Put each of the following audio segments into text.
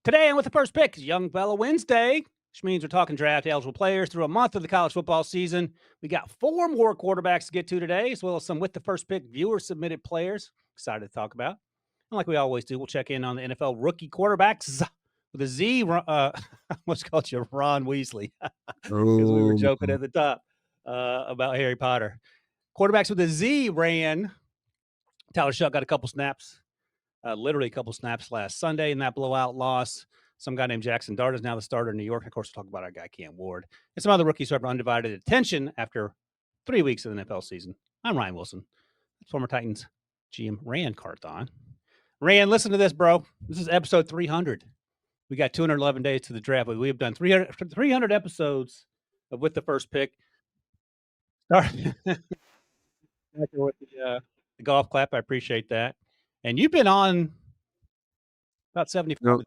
Today, and with the first pick, Young Fella Wednesday, which means we're talking draft eligible players through a month of the college football season. We got 4 more quarterbacks to get to today, as well as some with the first pick viewer submitted players. Excited to talk about. And like we always do, we'll check in on the NFL rookie quarterbacks with a Z. I almost called you Ron Weasley because we were joking at the top about Harry Potter. Quarterbacks with a Z ran. Tyler Shuck got a couple snaps. Literally a couple snaps last Sunday in that blowout loss. Some guy named Jaxson Dart is now the starter in New York. Of course, we'll talk about our guy, Cam Ward. And some other rookies who have undivided attention after 3 weeks of the NFL season. I'm Ryan Wilson, former Titans GM Ran Carthon. Ran, listen to this, bro. This is episode 300. We got 211 days to the draft. We have done 300 episodes of With the First Pick. Starting with the golf clap. I appreciate that. And you've been on about 75.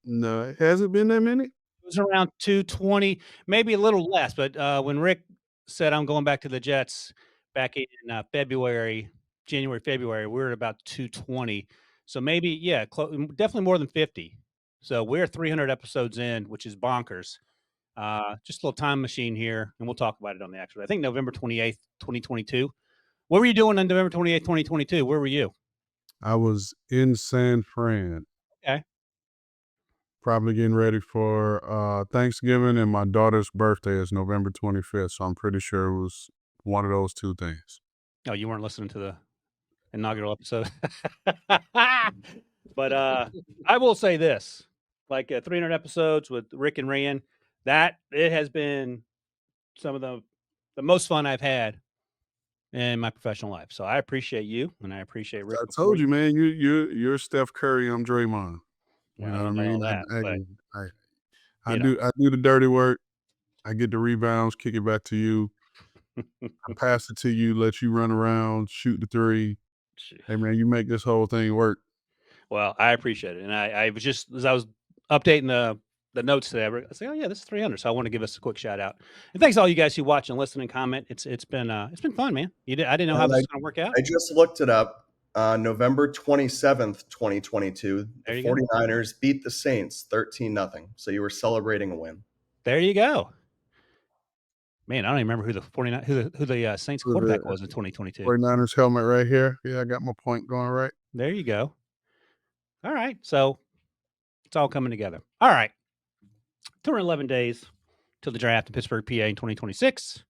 No, it hasn't been that many. It was around 220, maybe a little less. But when Rick said I'm going back to the Jets back in January, February, we were at about 220. So maybe, definitely more than 50. So we're 300 episodes in, which is bonkers. Just a little time machine here, and we'll talk about it on the actual. I think November 28th, 2022. What were you doing on November 28th, 2022? Where were you? I was in San Fran. Okay. Probably getting ready for Thanksgiving, and my daughter's birthday is November 25th, so I'm pretty sure it was one of those two things. Oh, you weren't listening to the inaugural episode? But I will say this, like 300 episodes with Rick and Ran, that it has been some of the most fun I've had in my professional life. So I appreciate you, and I appreciate Rick. I told you, man, you're Steph Curry, I'm Draymond. You know what I mean? I do the dirty work. I get the rebounds, kick it back to you. I pass it to you, let you run around, shoot the three. Hey, man, you make this whole thing work. Well, I appreciate it. And I was just, as I was updating the notes today, I said, oh, yeah, this is 300. So I want to give us a quick shout out. And thanks to all you guys who watch and listen and comment. It's been fun, man. I didn't know how this was going to work out. I just looked it up. November 27th, 2022, the 49ers beat the Saints 13-0. So you were celebrating a win. There you go. Man, I don't even remember who the Saints quarterback was in 2022. 49ers helmet right here. Yeah, I got my point going right. There you go. All right. So it's all coming together. All right. 211 days till the draft in Pittsburgh, PA in 2026.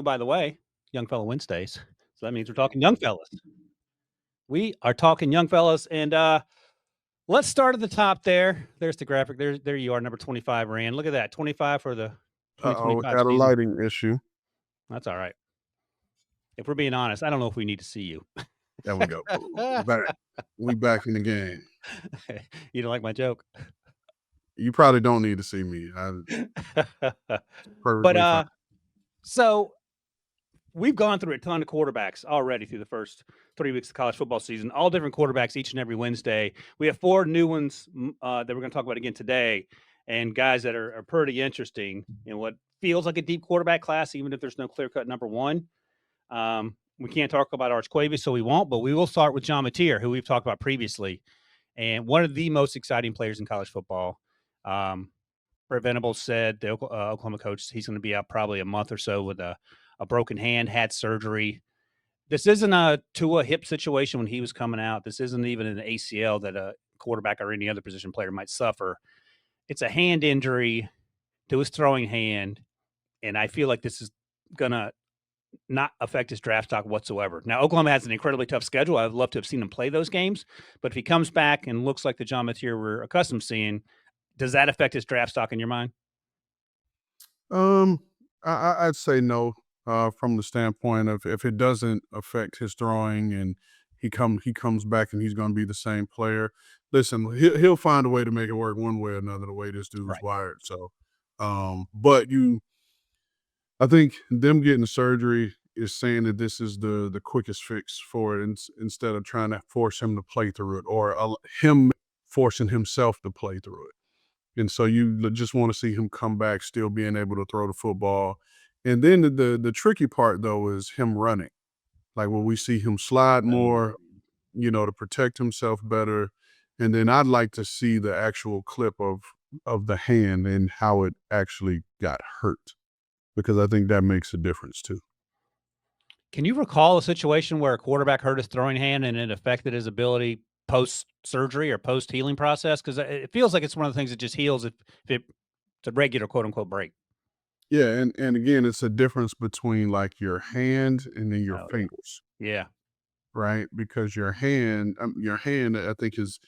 By the way, Young Fella Wednesdays. So that means we're talking young fellas. We are talking young fellas. And let's start at the top there. There's the graphic. There you are, number 25, Ran. Look at that. 25 for the 2025 got a lighting issue. That's all right. If we're being honest, I don't know if we need to see you. There we go. We back in the game. You don't like my joke? You probably don't need to see me. But so we've gone through a ton of quarterbacks already through the first 3 weeks of college football season, all different quarterbacks each and every Wednesday. We have 4 new ones that we're going to talk about again today, and guys that are pretty interesting in what feels like a deep quarterback class, even if there's no clear-cut number one. We can't talk about Arch Quavy, so we won't, but we will start with John Mateer, who we've talked about previously, and one of the most exciting players in college football. Brett Venables said, the Oklahoma coach, he's going to be out probably a month or so with a broken hand, had surgery. This isn't a Tua hip situation when he was coming out. This isn't even an ACL that a quarterback or any other position player might suffer. It's a hand injury to his throwing hand, and I feel like this is going to not affect his draft stock whatsoever. Now, Oklahoma has an incredibly tough schedule. I'd love to have seen him play those games, but if he comes back and looks like the John Mateer we're accustomed to seeing, does that affect his draft stock in your mind? I'd say no, from the standpoint of if it doesn't affect his throwing and he comes back and he's going to be the same player. Listen, he'll find a way to make it work one way or another, the way this dude's wired. So, but I think them getting the surgery is saying that this is the quickest fix for it, instead of trying to force him to play through it or him forcing himself to play through it. And so you just want to see him come back still being able to throw the football. And then the tricky part, though, is him running. Like when we see him slide more, to protect himself better. And then I'd like to see the actual clip of the hand and how it actually got hurt, because I think that makes a difference too. Can you recall a situation where a quarterback hurt his throwing hand and it affected his ability post-surgery or post-healing process? Because it feels like it's one of the things that just heals if it's a regular quote-unquote break. Yeah, and again, it's a difference between like your hand and then your fingers, Yeah. right? Because your hand, I think is,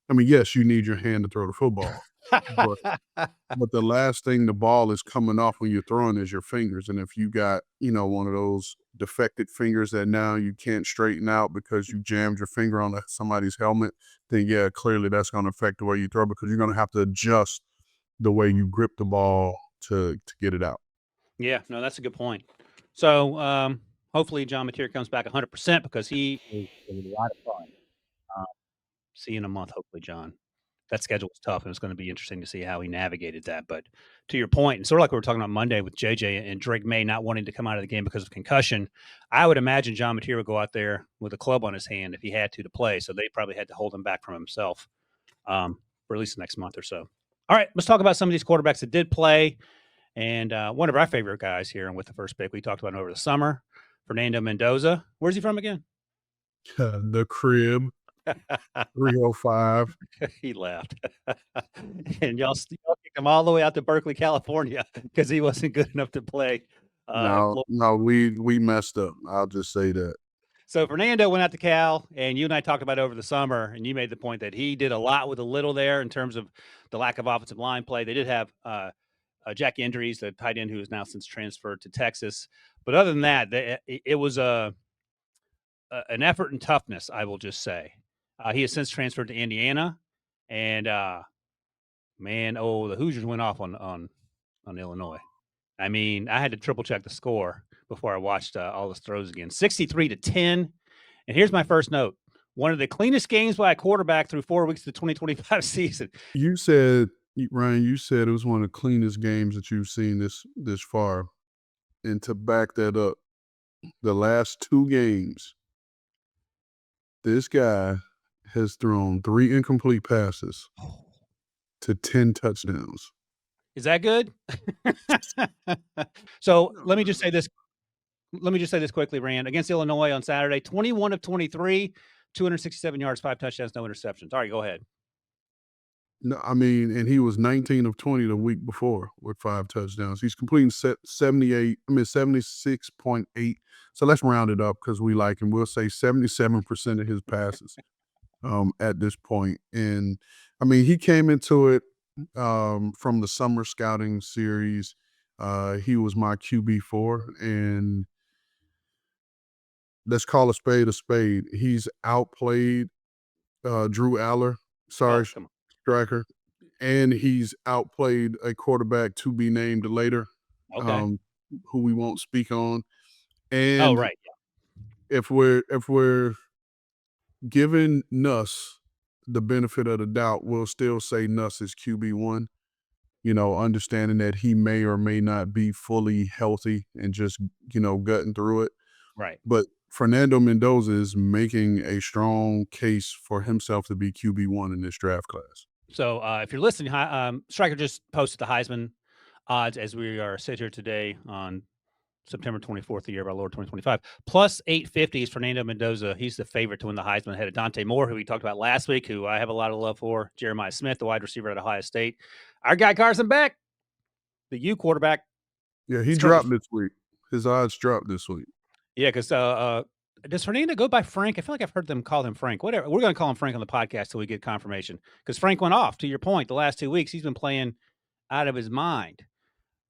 I mean, yes, you need your hand to throw the football, but the last thing the ball is coming off when you're throwing is your fingers. And if you got, one of those defected fingers that now you can't straighten out because you jammed your finger on somebody's helmet, then yeah, clearly that's going to affect the way you throw, because you're going to have to adjust the way you grip the ball to get it out. Yeah, no, that's a good point. So hopefully John Mateer comes back 100% because he is a lot of fun. See you in a month, hopefully, John. That schedule was tough, and it's going to be interesting to see how he navigated that. But to your point, and sort of like we were talking about Monday with JJ and Drake May not wanting to come out of the game because of concussion, I would imagine John Mateer would go out there with a club on his hand if he had to play. So they probably had to hold him back from himself for at least the next month or so. All right, let's talk about some of these quarterbacks that did play. And one of our favorite guys here, and with the first pick, we talked about him over the summer, Fernando Mendoza. Where's he from again? The crib. 305. He laughed. And y'all kicked him all the way out to Berkeley, California, because he wasn't good enough to play. No, we messed up. I'll just say that. So Fernando went out to Cal, and you and I talked about it over the summer, and you made the point that he did a lot with a little there in terms of the lack of offensive line play. They did have Jack Indries, the tight end who has now since transferred to Texas. But other than that, it was an effort and toughness, I will just say. He has since transferred to Indiana, and the Hoosiers went off on Illinois. I mean, I had to triple check the score before I watched all the throws again. 63-10. And here's my first note: one of the cleanest games by a quarterback through 4 weeks of the 2025 season. You said, Ryan, it was one of the cleanest games that you've seen this far, and to back that up, the last 2 games, this guy has thrown 3 incomplete passes to 10 touchdowns. Is that good? So let me just say this. Let me just say this quickly, Rand. Against Illinois on Saturday, 21 of 23, 267 yards, 5 touchdowns, no interceptions. All right, go ahead. No, I mean, and he was 19 of 20 the week before with 5 touchdowns. He's completing 76.8. So let's round it up because we like him. We'll say 77% of his passes at this point. And I mean, he came into it from the summer scouting series. He was my QB4, and let's call a spade a spade. He's outplayed Drew Aller, striker, and he's outplayed a quarterback to be named later, who we won't speak on. And right. Yeah. If we're giving Nuss the benefit of the doubt, we'll still say Nuss is QB1. Understanding that he may or may not be fully healthy and just, gutting through it. Right. But Fernando Mendoza is making a strong case for himself to be QB1 in this draft class. So if you're listening, Stryker just posted the Heisman odds as we are sit here today on September 24th, the year of our Lord 2025. Plus 850 is Fernando Mendoza. He's the favorite to win the Heisman ahead of Dante Moore, who we talked about last week, who I have a lot of love for. Jeremiyah Smith, the wide receiver at Ohio State. Our guy Carson Beck, the U quarterback. Yeah, he dropped this week. His odds dropped this week. Yeah, because does Fernando go by Frank? I feel like I've heard them call him Frank. Whatever. We're going to call him Frank on the podcast till we get confirmation. Because Frank went off, to your point, the last 2 weeks. He's been playing out of his mind.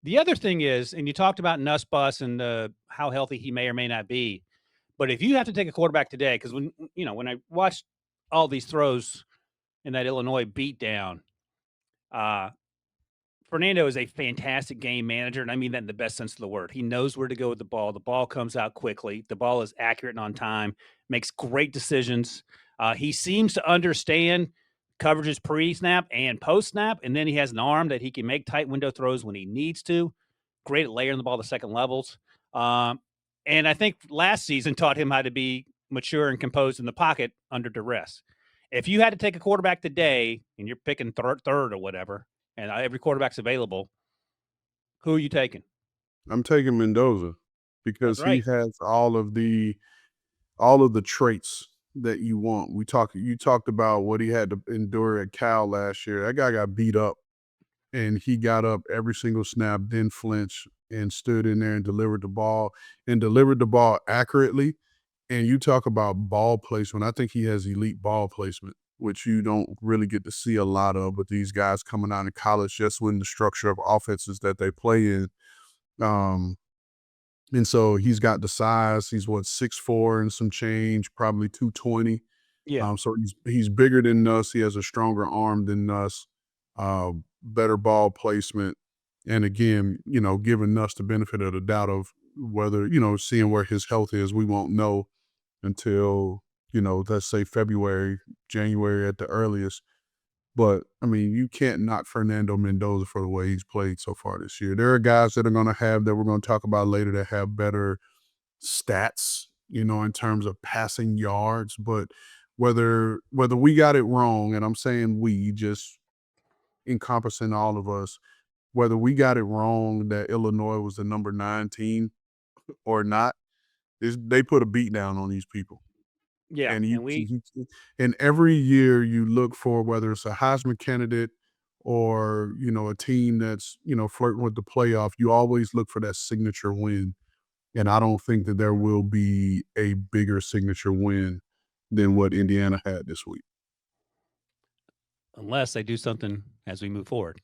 The other thing is, and you talked about Nuss Bus and how healthy he may or may not be, but if you have to take a quarterback today, because when I watched all these throws in that Illinois beatdown, Fernando is a fantastic game manager, and I mean that in the best sense of the word. He knows where to go with the ball. The ball comes out quickly. The ball is accurate and on time, makes great decisions. He seems to understand coverages pre-snap and post-snap, and then he has an arm that he can make tight window throws when he needs to. Great at layering the ball to second levels. And I think last season taught him how to be mature and composed in the pocket under duress. If you had to take a quarterback today and you're picking third or whatever, and every quarterback's available, who are you taking? I'm taking Mendoza because right. he has all of the traits that you want. You talked about what he had to endure at Cal last year. That guy got beat up, and he got up every single snap, didn't flinch, and stood in there and delivered the ball accurately. And you talk about ball placement. I think he has elite ball placement, which you don't really get to see a lot of with these guys coming out of college, just with the structure of offenses that they play in. And so he's got the size. He's 6'4" and some change, probably 220. Yeah. So he's bigger than us. He has a stronger arm than us, better ball placement. And again, giving us the benefit of the doubt of whether, seeing where his health is, we won't know until, let's say February, January at the earliest. But, I mean, you can't knock Fernando Mendoza for the way he's played so far this year. There are guys that are going to have, that we're going to talk about later, that have better stats, in terms of passing yards. But whether we got it wrong, and I'm saying we, just encompassing all of us, whether we got it wrong that Illinois was the number 9 team or not, they put a beat down on these people. Yeah. And every year you look for, whether it's a Heisman candidate or, a team that's, flirting with the playoff, you always look for that signature win. And I don't think that there will be a bigger signature win than what Indiana had this week. Unless they do something as we move forward.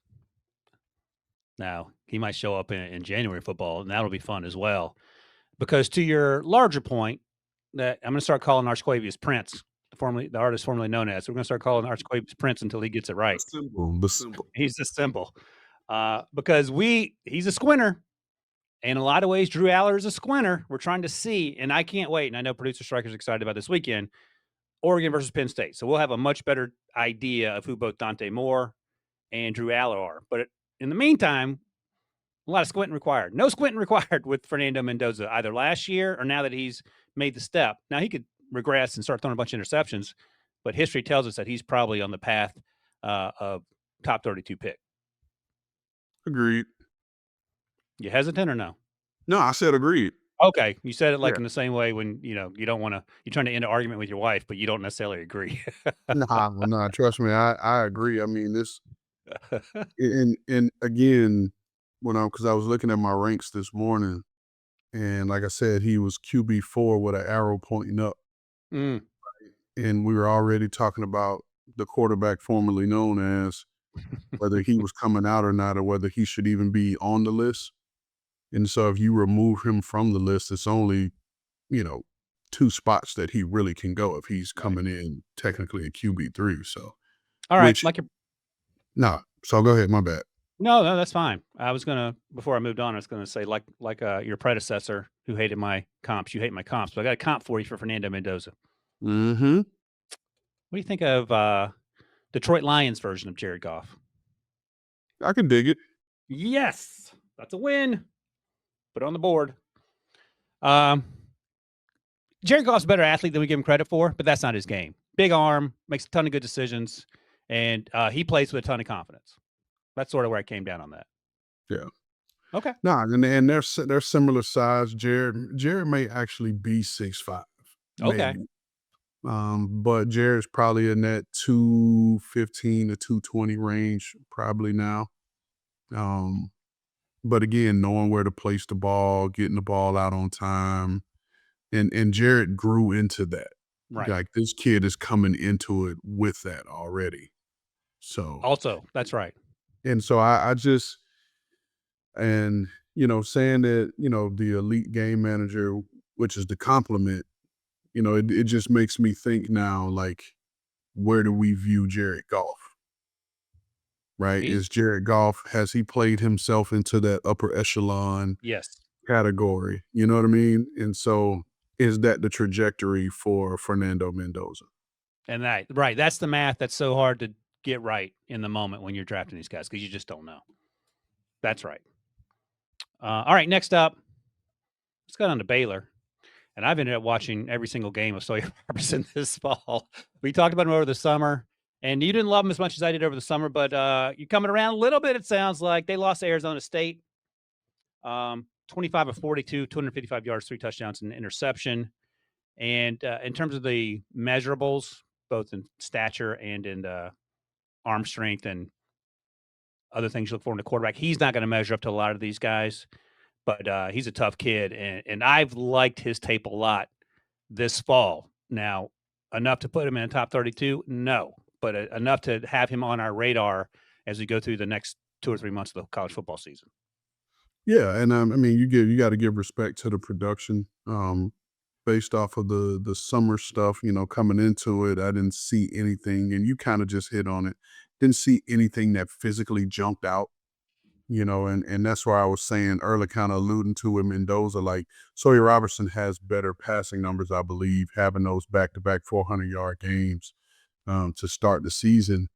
Now, he might show up in January football, and that'll be fun as well. Because to your larger point, that I'm going to start calling Archquavius Prince, the artist formerly known as. We're going to start calling Archquavius Prince until he gets it right. The symbol. He's the symbol. Because he's a squinter. In a lot of ways, Drew Aller is a squinter. We're trying to see, and I can't wait. And I know producer Striker's excited about this weekend, Oregon versus Penn State. So we'll have a much better idea of who both Dante Moore and Drew Aller are. But in the meantime, a lot of squinting required. No squinting required with Fernando Mendoza, either last year or now that he's made the step. Now, he could regress and start throwing a bunch of interceptions, but history tells us that he's probably on the path of top 32 pick. Agreed. You hesitant or no? No, I said agreed. Okay. You said it in the same way when, you don't want to, you're trying to end an argument with your wife, but you don't necessarily agree. Nah, trust me. I agree. I mean, this, and again, because I was looking at my ranks this morning, and like I said, he was QB4 with an arrow pointing up. Mm. And we were already talking about the quarterback formerly known as, whether he was coming out or not, or whether he should even be on the list. And so if you remove him from the list, it's only, 2 spots that he really can go if he's coming in technically at QB3. So, all right. So go ahead. My bad. No, that's fine. I was before I moved on, I was gonna say like your predecessor who hated my comps. You hate my comps, but I got a comp for you for Fernando Mendoza. Mm-hmm. What do you think of Detroit Lions version of Jared Goff? I can dig it. Yes, that's a win. Put it on the board. Jared Goff's a better athlete than we give him credit for, but that's not his game. Big arm, makes a ton of good decisions, and he plays with a ton of confidence. That's sort of where I came down on that. Yeah. Okay. No, and they're similar size. Jared may actually be 6'5". Okay. Maybe. But Jared's probably in that 215 to 220 range probably now. But again, knowing where to place the ball, getting the ball out on time, and Jared grew into that. Right. Like, this kid is coming into it with that already. So also, that's right. And so I just, and, saying that, the elite game manager, which is the compliment, it just makes me think now, like, where do we view Jared Goff? Right? Is Jared Goff, has he played himself into that upper echelon category? You know what I mean? And so is that the trajectory for Fernando Mendoza? And that's the math that's so hard to get right in the moment when you're drafting these guys, because you just don't know. That's right. All right, next up, let's go down to Baylor. And I've ended up watching every single game of Sawyer Robertson this fall. We talked about him over the summer, and you didn't love him as much as I did over the summer, but you're coming around a little bit, it sounds like. They lost to Arizona State, 25 of 42, 255 yards, 3 touchdowns, and an interception. And in terms of the measurables, both in stature and in arm strength and other things you look for in a quarterback, he's not going to measure up to a lot of these guys. But he's a tough kid, and I've liked his tape a lot this fall. Now, enough to put him in the top 32? No, but enough to have him on our radar as we go through the next 2 or 3 months of the college football season. Yeah, and I mean, you got to give respect to the production. Based off of the summer stuff, coming into it, I didn't see anything, and you kind of just hit on it. Didn't see anything that physically jumped out. And that's why I was saying earlier, kind of alluding to with Mendoza, like Sawyer Robertson has better passing numbers, I believe, having those back-to-back 400-yard games to start the season.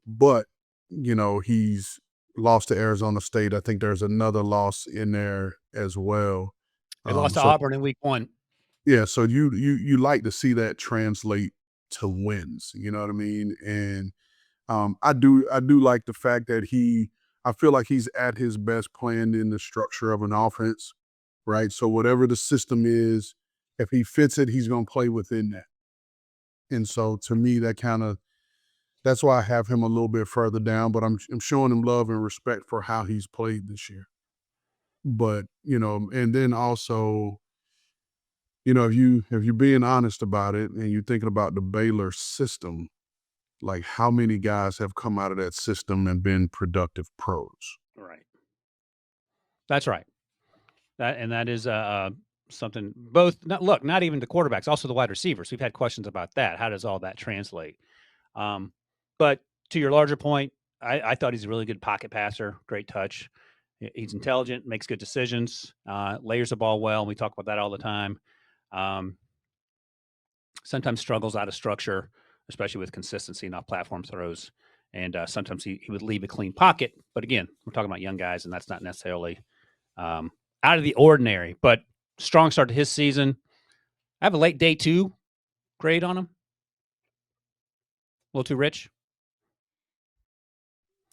But, he's lost to Arizona State. I think there's another loss in there as well. They lost to Auburn in week 1. Yeah, so you like to see that translate to wins, you know what I mean? And I do like the fact that I feel like he's at his best playing in the structure of an offense, right? So whatever the system is, if he fits it, he's going to play within that. And so to me, that's why I have him a little bit further down, but I'm showing him love and respect for how he's played this year. But, and then also, if you're being honest about it and you're thinking about the Baylor system, like how many guys have come out of that system and been productive pros? Right. That's right. That is something both, not even the quarterbacks, also the wide receivers. We've had questions about that. How does all that translate? But to your larger point, I thought he's a really good pocket passer, great touch. He's intelligent, makes good decisions, layers the ball well. We talk about that all the time. Sometimes struggles out of structure, especially with consistency and off-platform throws. And sometimes he would leave a clean pocket. But again, we're talking about young guys, and that's not necessarily out of the ordinary. But strong start to his season. I have a late day 2 grade on him. A little too rich.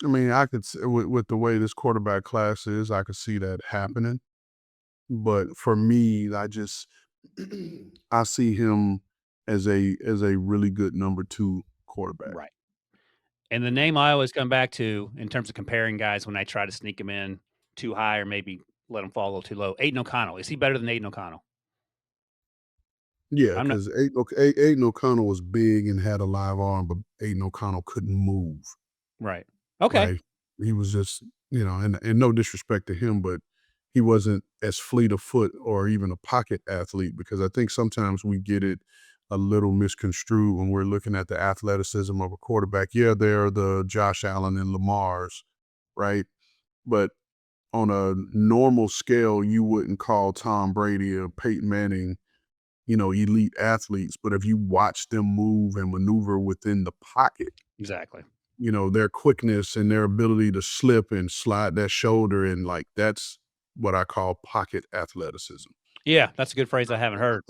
I mean, I could with the way this quarterback class is, I could see that happening. But for me, I see him as a really good number 2 quarterback. Right. And the name I always come back to in terms of comparing guys when I try to sneak him in too high or maybe let him fall a little too low, Aiden O'Connell. Is he better than Aiden O'Connell? Yeah, because Aiden O'Connell was big and had a live arm, but Aiden O'Connell couldn't move. Right. Okay. Right? He was just, and no disrespect to him, but he wasn't as fleet of foot or even a pocket athlete, because I think sometimes we get it a little misconstrued when we're looking at the athleticism of a quarterback. Yeah, they're the Josh Allen and Lamars, right? But on a normal scale, you wouldn't call Tom Brady or Peyton Manning, elite athletes. But if you watch them move and maneuver within the pocket, exactly, their quickness and their ability to slip and slide that shoulder, and like that's what I call pocket athleticism. Yeah, that's a good phrase I haven't heard.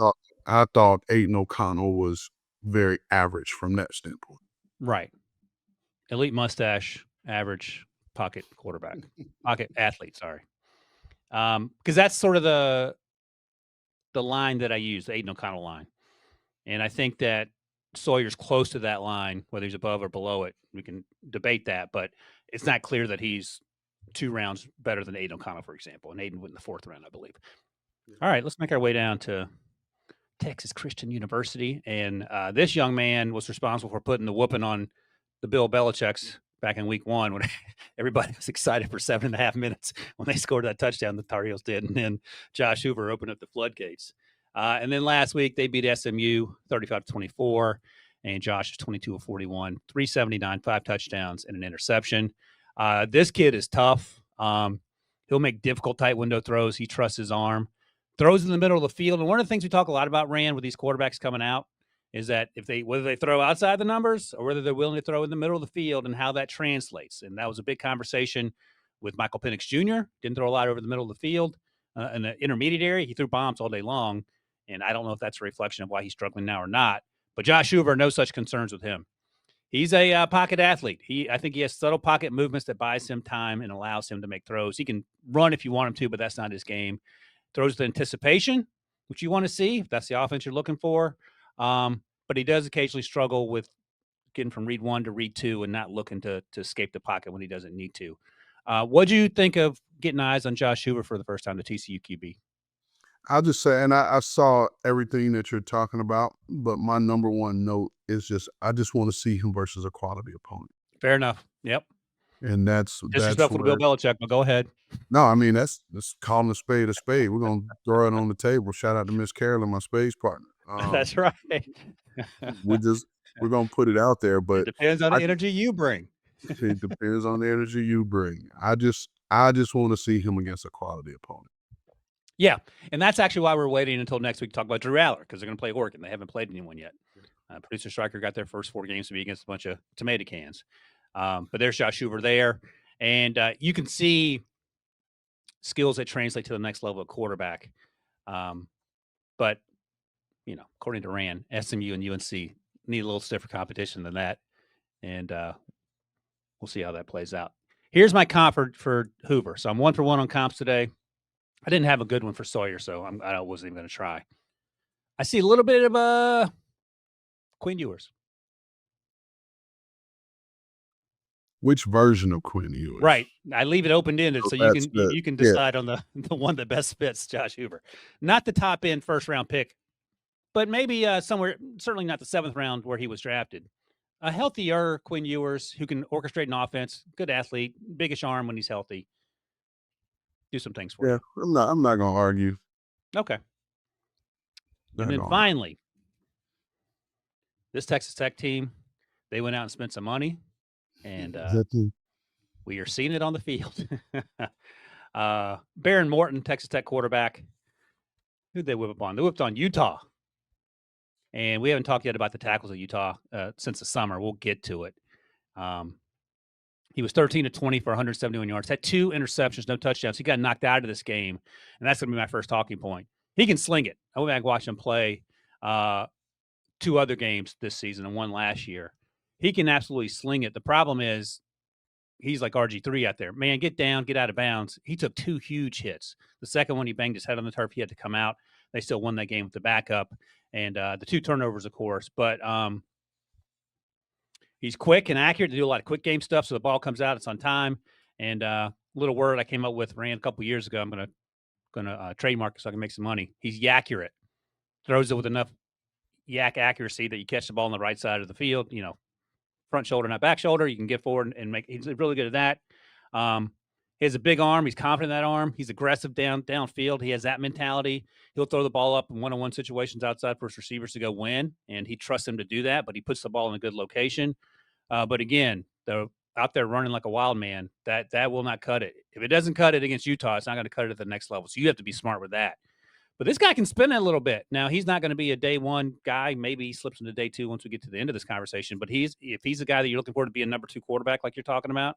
I thought Aiden O'Connell was very average from that standpoint. Right. Elite mustache, average pocket quarterback. Pocket athlete, sorry. Because that's sort of the line that I use, the Aiden O'Connell line. And I think that Sawyer's close to that line, whether he's above or below it. We can debate that, but it's not clear that he's 2 rounds better than Aiden O'Connell, for example. And Aiden went in the 4th round, I believe. All right, let's make our way down to Texas Christian University. And this young man was responsible for putting the whooping on the Bill Belichick's back in week 1 when everybody was excited for 7.5 minutes when they scored that touchdown the Tar Heels did. And then Josh Hoover opened up the floodgates. And then last week they beat SMU 35-24. And Josh is 22 of 41, 379, 5 touchdowns, and an interception. This kid is tough. He'll make difficult tight window throws. He trusts his arm. Throws in the middle of the field. And one of the things we talk a lot about, Ran, with these quarterbacks coming out is that whether they throw outside the numbers or whether they're willing to throw in the middle of the field and how that translates. And that was a big conversation with Michael Penix Jr. Didn't throw a lot over the middle of the field. In the intermediate area, he threw bombs all day long. And I don't know if that's a reflection of why he's struggling now or not. But Josh Hoover, no such concerns with him. He's a pocket athlete. I think he has subtle pocket movements that buys him time and allows him to make throws. He can run if you want him to, but that's not his game. Throws with anticipation, which you want to see if that's the offense you're looking for. But he does occasionally struggle with getting from read 1 to read 2 and not looking to escape the pocket when he doesn't need to. What do you think of getting eyes on Josh Hoover for the first time, the TCU QB? I'll just say, and I saw everything that you're talking about, but my number one note is I just want to see him versus a quality opponent. Fair enough. Yep. And that's Disrespectful to Bill Belichick, but go ahead. No, I mean, that's calling a spade a spade. We're going to throw it on the table. Shout out to Miss Carolyn, my spades partner. That's right. we're going to put it out there, but it depends on the energy you bring. It depends on the energy you bring. I just want to see him against a quality opponent. Yeah, and that's actually why we're waiting until next week to talk about Drew Aller, because they're going to play Oregon. They haven't played anyone yet. Producer Stryker got their first 4 games to be against a bunch of tomato cans. But there's Josh Hoover there. And you can see skills that translate to the next level of quarterback. But, according to Ran, SMU and UNC need a little stiffer competition than that. And we'll see how that plays out. Here's my comp for Hoover. So I'm 1 for 1 on comps today. I didn't have a good one for Sawyer, so I wasn't even going to try. I see a little bit of Quinn Ewers. Which version of Quinn Ewers? Right. I leave it open-ended so you can decide on the one that best fits Josh Hoover. Not the top-end first-round pick, but maybe somewhere, certainly not the 7th round where he was drafted. A healthier Quinn Ewers who can orchestrate an offense, good athlete, biggish arm when he's healthy. Do some things for you. I'm not going to argue. Okay. And then finally, this Texas Tech team, they went out and spent some money, and we are seeing it on the field. Behren Morton, Texas Tech quarterback. Who'd they whip up on? They whipped on Utah. And we haven't talked yet about the tackles at Utah since the summer. We'll get to it. He was 13 of 20 for 171 yards, had 2 interceptions, no touchdowns. He got knocked out of this game, and that's going to be my first talking point. He can sling it. I went back and watched him play 2 other games this season and 1 last year. He can absolutely sling it. The problem is he's like RG3 out there. Man, get down, get out of bounds. He took 2 huge hits. The second one, he banged his head on the turf. He had to come out. They still won that game with the backup. And the 2 turnovers, of course. But he's quick and accurate to do a lot of quick game stuff. So the ball comes out, it's on time. And a little word I came up with, Ran, a couple years ago. I'm gonna trademark it so I can make some money. He's yaccurate. Throws it with enough yak accuracy that you catch the ball on the right side of the field. Front shoulder, not back shoulder. You can get forward and make. He's really good at that. He has a big arm. He's confident in that arm. He's aggressive downfield. He has that mentality. He'll throw the ball up in one-on-one situations outside for his receivers to go win, and he trusts him to do that, but he puts the ball in a good location. But again, they're out there running like a wild man. That will not cut it. If it doesn't cut it against Utah, it's not going to cut it at the next level. So you have to be smart with that. But this guy can spin it a little bit. Now, he's not going to be a day 1 guy. Maybe he slips into day 2 once we get to the end of this conversation. But if he's a guy that you're looking for to be a number 2 quarterback like you're talking about,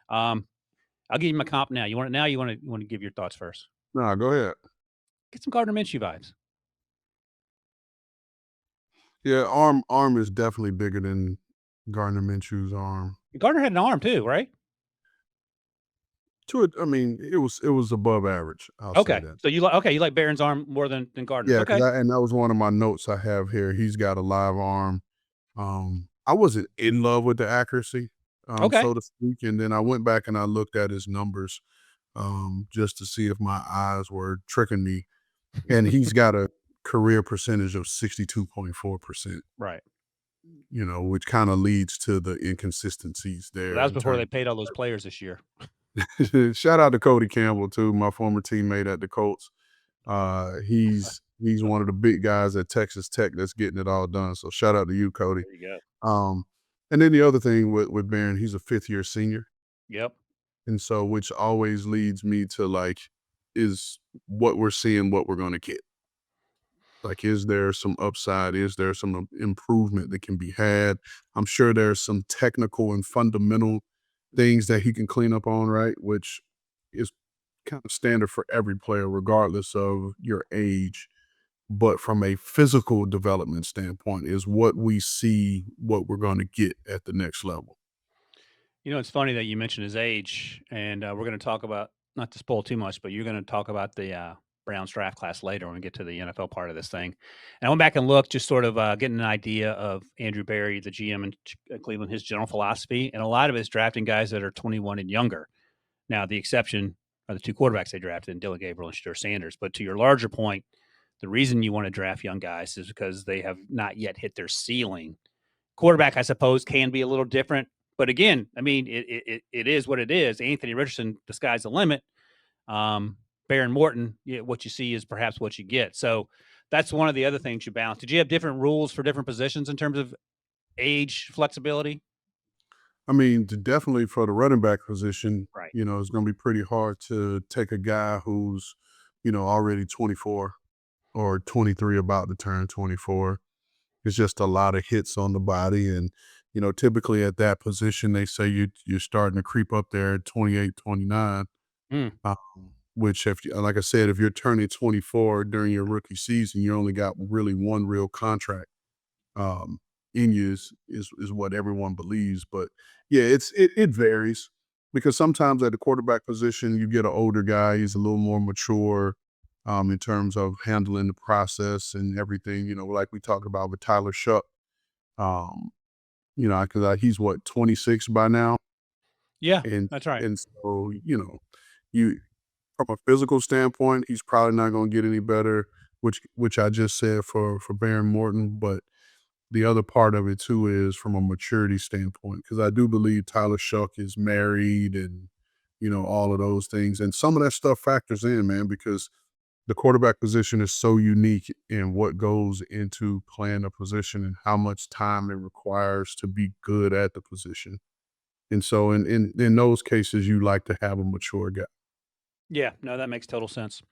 I'll give you my comp now. You want it now? You want to give your thoughts first? No, go ahead. Get some Gardner Minshew vibes. Yeah, arm is definitely bigger than Gardner Minshew's arm. Gardner had an arm too, right? It was above average. I'll say that. So you like Beren's arm more than Gardner? Yeah, okay. And that was one of my notes I have here. He's got a live arm. I wasn't in love with the accuracy, so to speak, and then I went back and I looked at his numbers, just to see if my eyes were tricking me. And he's got a career percentage of 62.4%. Right. Which kind of leads to the inconsistencies there. That was before they paid all those players this year. Shout out to Cody Campbell too, my former teammate at the Colts. He's one of the big guys at Texas Tech that's getting it all done. So shout out to you, Cody. There you go. And then the other thing with Behren, he's a 5th-year senior. Yep. And so, which always leads me to is what we're seeing, what we're going to get. Is there some upside? Is there some improvement that can be had? I'm sure there's some technical and fundamental things that he can clean up on, right? Which is kind of standard for every player, regardless of your age. but from a physical development standpoint is what we see what we're going to get at the next level. It's funny that you mentioned his age, and we're going to talk about, not to spoil too much, but you're going to talk about the Browns draft class later when we get to the NFL part of this thing. And I went back and looked, just sort of getting an idea of Andrew Berry, the GM in Cleveland, his general philosophy, and a lot of his drafting guys that are 21 and younger. Now, the exception are the two quarterbacks they drafted, Dylan Gabriel and Shedeur Sanders. But to your larger point, the reason you want to draft young guys is because they have not yet hit their ceiling. Quarterback, I suppose, can be a little different. But again, I mean, it is what it is. Anthony Richardson, the sky's the limit. Behren Morton, what you see is perhaps what you get. So that's one of the other things you balance. Did you have different rules for different positions in terms of age flexibility? I mean, definitely for the running back position, Right. It's going to be pretty hard to take a guy who's, already 24 or 23, about to turn 24. It's just a lot of hits on the body. And, typically at that position, they say you're starting to creep up there at 28, 29. Which, like I said, if you're turning 24 during your rookie season, you only got really one real contract in you is what everyone believes. But yeah, it varies because sometimes at the quarterback position, you get an older guy. He's a little more mature in terms of handling the process and everything, like we talked about with Tyler Shuck. Because he's 26 by now. Yeah, And that's right. And so, you from a physical standpoint, he's probably not going to get any better, which I just said for Behren Morton. But the other part of it too is from a maturity standpoint, because I do believe Tyler Shuck is married and, all of those things. And some of that stuff factors in, man, because the quarterback position is so unique in what goes into playing a position and how much time it requires to be good at the position. And so in those cases, you like to have a mature guy. Yeah, no, that makes total sense.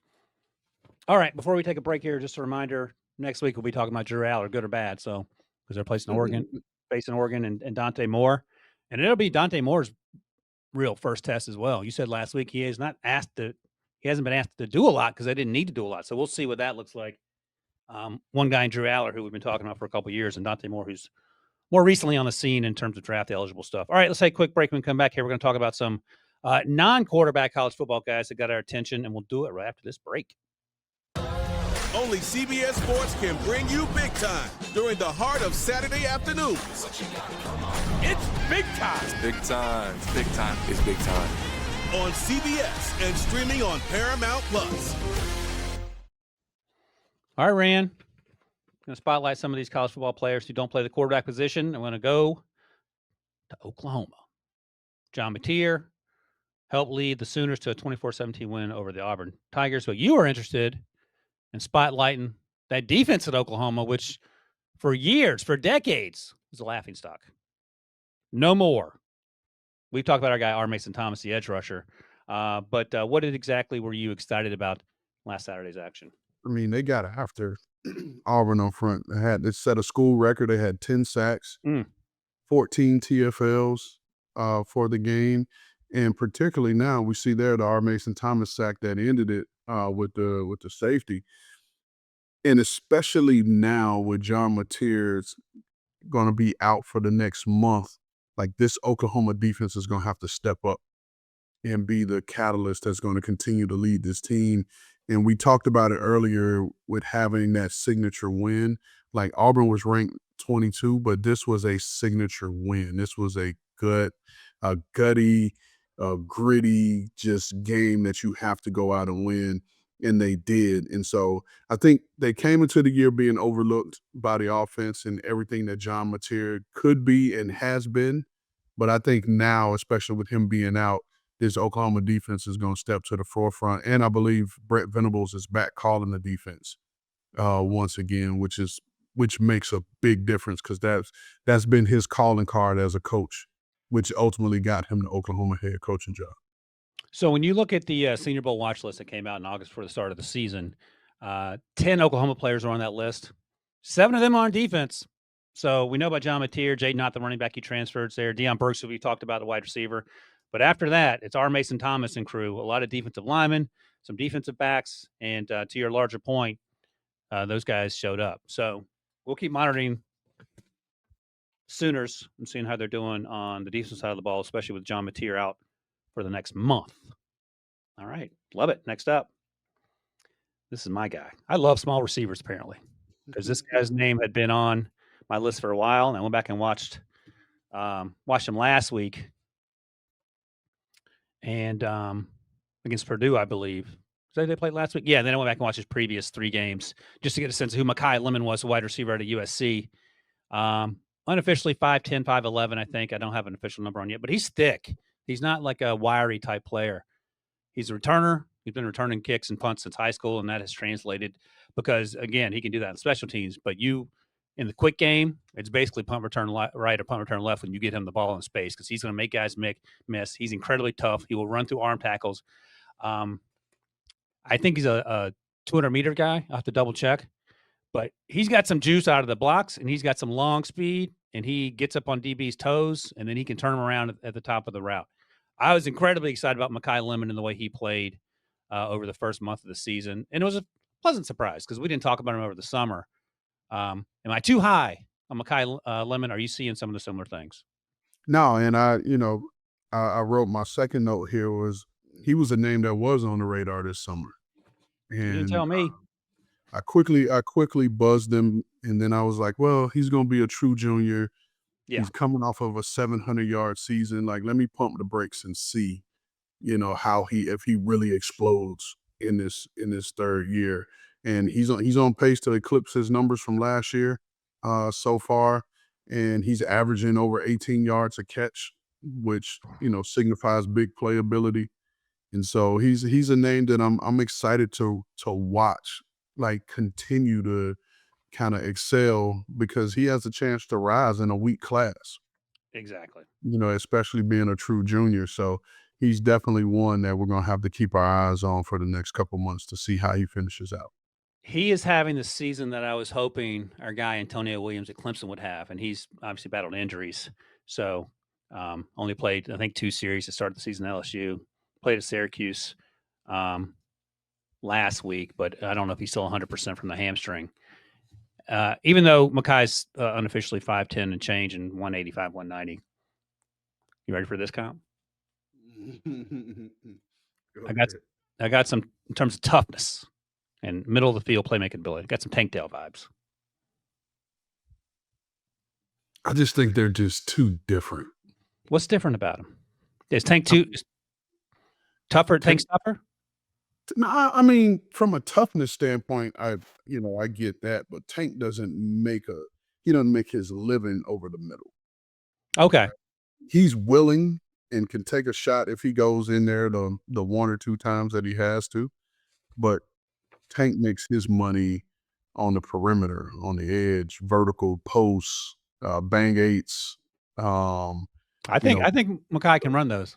All right, before we take a break here, just a reminder, next week we'll be talking about Drew Aller, good or bad. So, because they're facing Oregon and Dante Moore. And it'll be Dante Moore's real first test as well. You said last week he hasn't been asked to do a lot because they didn't need to do a lot. So we'll see what that looks like. One guy in Drew Aller, who we've been talking about for a couple of years, and Dante Moore, who's more recently on the scene in terms of draft eligible stuff. All right, let's take a quick break. When we come back here, we're going to talk about some non-quarterback college football guys that got our attention, and we'll do it right after this break. Only CBS Sports can bring you big time during the heart of Saturday afternoons. It's big time. It's big time. It's big time. It's big time. On CBS and streaming on Paramount Plus. All right, Ran. I'm going to spotlight some of these college football players who don't play the quarterback position. I'm going to go to Oklahoma. John Mateer helped lead the Sooners to a 24-17 win over the Auburn Tigers. But you are interested in spotlighting that defense at Oklahoma, which for decades, was a laughingstock. No more. We've talked about our guy, R. Mason Thomas, the edge rusher. But what exactly were you excited about last Saturday's action? I mean, they got after Auburn on front. They set a school record. They had 10 sacks, 14 TFLs for the game. And particularly now we see there the R. Mason Thomas sack that ended it with the safety. And especially now with John Mateer's going to be out for the next month, like this Oklahoma defense is going to have to step up and be the catalyst that's going to continue to lead this team. And we talked about it earlier with having that signature win. Like Auburn was ranked 22, but this was a signature win. This was a gutty, gritty just game that you have to go out and win. And they did. And so I think they came into the year being overlooked by the offense and everything that John Mateer could be and has been. But I think now, especially with him being out, this Oklahoma defense is going to step to the forefront. And I believe Brett Venables is back calling the defense once again, which makes a big difference because that's been his calling card as a coach, which ultimately got him the Oklahoma head coaching job. So when you look at the Senior Bowl watch list that came out in August for the start of the season, 10 Oklahoma players are on that list. 7 of them are on defense. So we know about John Mateer, Jaden Ott, the running back he transferred there, Deion Burks, who we talked about, the wide receiver. But after that, it's R. Mason Thomas and crew, a lot of defensive linemen, some defensive backs, and to your larger point, those guys showed up. So we'll keep monitoring Sooners and seeing how they're doing on the defensive side of the ball, especially with John Mateer out for the next month. All right. Love it. Next up. This is my guy. I love small receivers, apparently, because this guy's name had been on my list for a while, and I went back and watched him last week, and against Purdue, I believe. Did they play last week? Yeah, then I went back and watched his previous 3 games just to get a sense of who Makai Lemon was, a wide receiver at USC. Unofficially 5'10", 5'11", I think. I don't have an official number on yet, but he's thick. He's not like a wiry type player. He's a returner. He's been returning kicks and punts since high school, and that has translated because, again, he can do that in special teams. But in the quick game, it's basically punt return right or punt return left when you get him the ball in space because he's going to make guys miss. He's incredibly tough. He will run through arm tackles. I think he's a 200-meter guy. I'll have to double-check. But he's got some juice out of the blocks, and he's got some long speed, and he gets up on DB's toes, and then he can turn them around at the top of the route. I was incredibly excited about Makai Lemon and the way he played over the first month of the season. And it was a pleasant surprise because we didn't talk about him over the summer. Am I too high on Makai Lemon? Are you seeing some of the similar things? No, and I wrote my second note here was he was a name that was on the radar this summer. And You didn't tell me. I quickly buzzed him, and then I was like, well, he's going to be a true junior. Yeah. He's coming off of a 700-yard season. Like, let me pump the brakes and see, how if he really explodes in this third year. And he's on pace to eclipse his numbers from last year so far, and he's averaging over 18 yards a catch, which signifies big playability. And so he's a name that I'm excited to watch, like continue to kind of excel because he has a chance to rise in a weak class. Exactly. Especially being a true junior. So he's definitely one that we're going to have to keep our eyes on for the next couple months to see how he finishes out. He is having the season that I was hoping our guy Antonio Williams at Clemson would have, and he's obviously battled injuries. So only played, I think, 2 series to start the season at LSU. Played at Syracuse last week, but I don't know if he's still 100% from the hamstring. Even though Makai's unofficially 5'10" and change and 185, 190. You ready for this comp? I got some in terms of toughness and middle of the field playmaking ability. Got some Tank Dell vibes. I just think they're just too different. What's different about him? Is Tank tougher? Tank's tougher? No, I mean, from a toughness standpoint, I get that, but Tank doesn't make his living over the middle. Okay. He's willing and can take a shot if he goes in there the 1 or 2 times that he has to, but Tank makes his money on the perimeter, on the edge, vertical posts, bang eights. I think Makai can run those.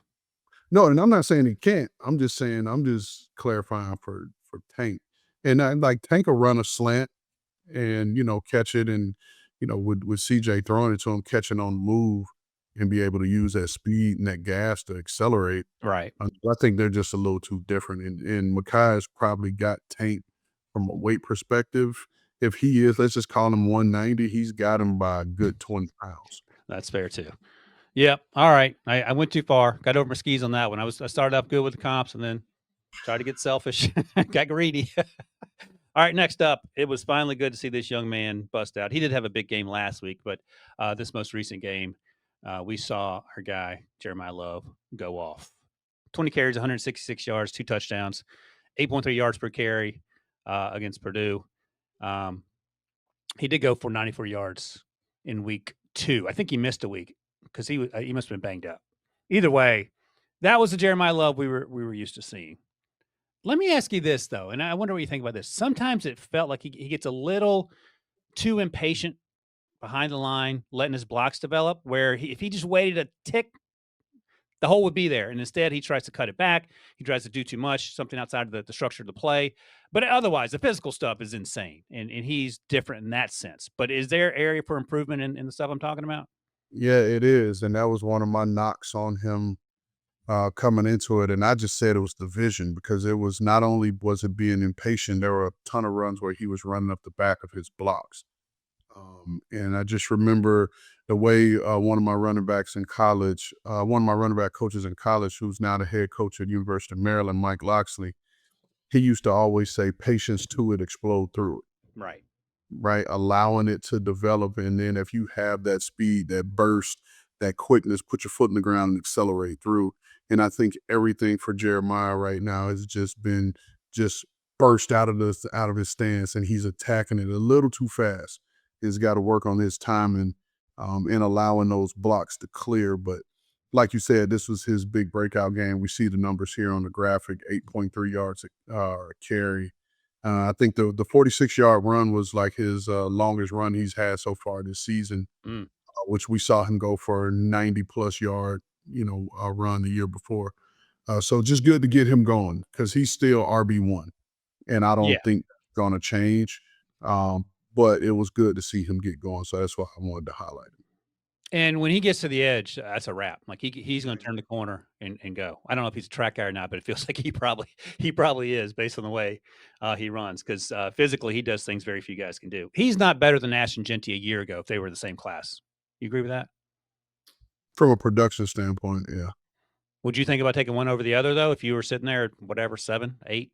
No, and I'm not saying he can't. I'm just clarifying for Tank. And Tank will run a slant and, catch it and, with CJ throwing it to him, catching on the move and be able to use that speed and that gas to accelerate. Right. I think they're just a little too different. And Makai's probably got Tank from a weight perspective. If he is, let's just call him 190, he's got him by a good 20 pounds. That's fair too. Yep. All right. I went too far. Got over my skis on that one. I started up good with the comps and then tried to get selfish. Got greedy. All right. Next up, it was finally good to see this young man bust out. He did have a big game last week, but this most recent game, we saw our guy, Jeremiyah Love, go off. 20 carries, 166 yards, 2 touchdowns, 8.3 yards per carry against Purdue. He did go for 94 yards in week 2. I think he missed a week because he must have been banged up. Either way, that was the Jeremiyah Love we were used to seeing. Let me ask you this, though, and I wonder what you think about this. Sometimes it felt like he gets a little too impatient behind the line, letting his blocks develop, where if he just waited a tick, the hole would be there. And instead, he tries to cut it back. He tries to do too much, something outside of the structure of the play. But otherwise, the physical stuff is insane, and he's different in that sense. But is there area for improvement in the stuff I'm talking about? Yeah, it is. And that was one of my knocks on him coming into it, and I just said it was the vision, because it was not only was it being impatient, there were a ton of runs where he was running up the back of his blocks. And I just remember the way one of my running back coaches in college, who's now the head coach at University of Maryland, Mike Loxley, he used to always say, patience to it, explode through it. Right? Allowing it to develop. And then if you have that speed, that burst, that quickness, put your foot in the ground and accelerate through. And I think everything for Jeremiyah right now has just been burst out of his stance, and he's attacking it a little too fast. He's got to work on his timing in allowing those blocks to clear. But like you said, this was his big breakout game. We see the numbers here on the graphic: 8.3 yards a carry. I think the 46-yard run was like his longest run he's had so far this season, which we saw him go for a 90-plus yard, run the year before. So just good to get him going, because he's still RB1, and I don't think that's going to change. But it was good to see him get going, so that's why I wanted to highlight him. And when he gets to the edge, that's a wrap. Like he's going to turn the corner and go. I don't know if he's a track guy or not, but it feels like he probably is, based on the way he runs, because physically he does things very few guys can do. He's not better than Ashton Genty a year ago if they were the same class. You agree with that? From a production standpoint, yeah. Would you think about taking one over the other, though, if you were sitting there at whatever, 7, 8?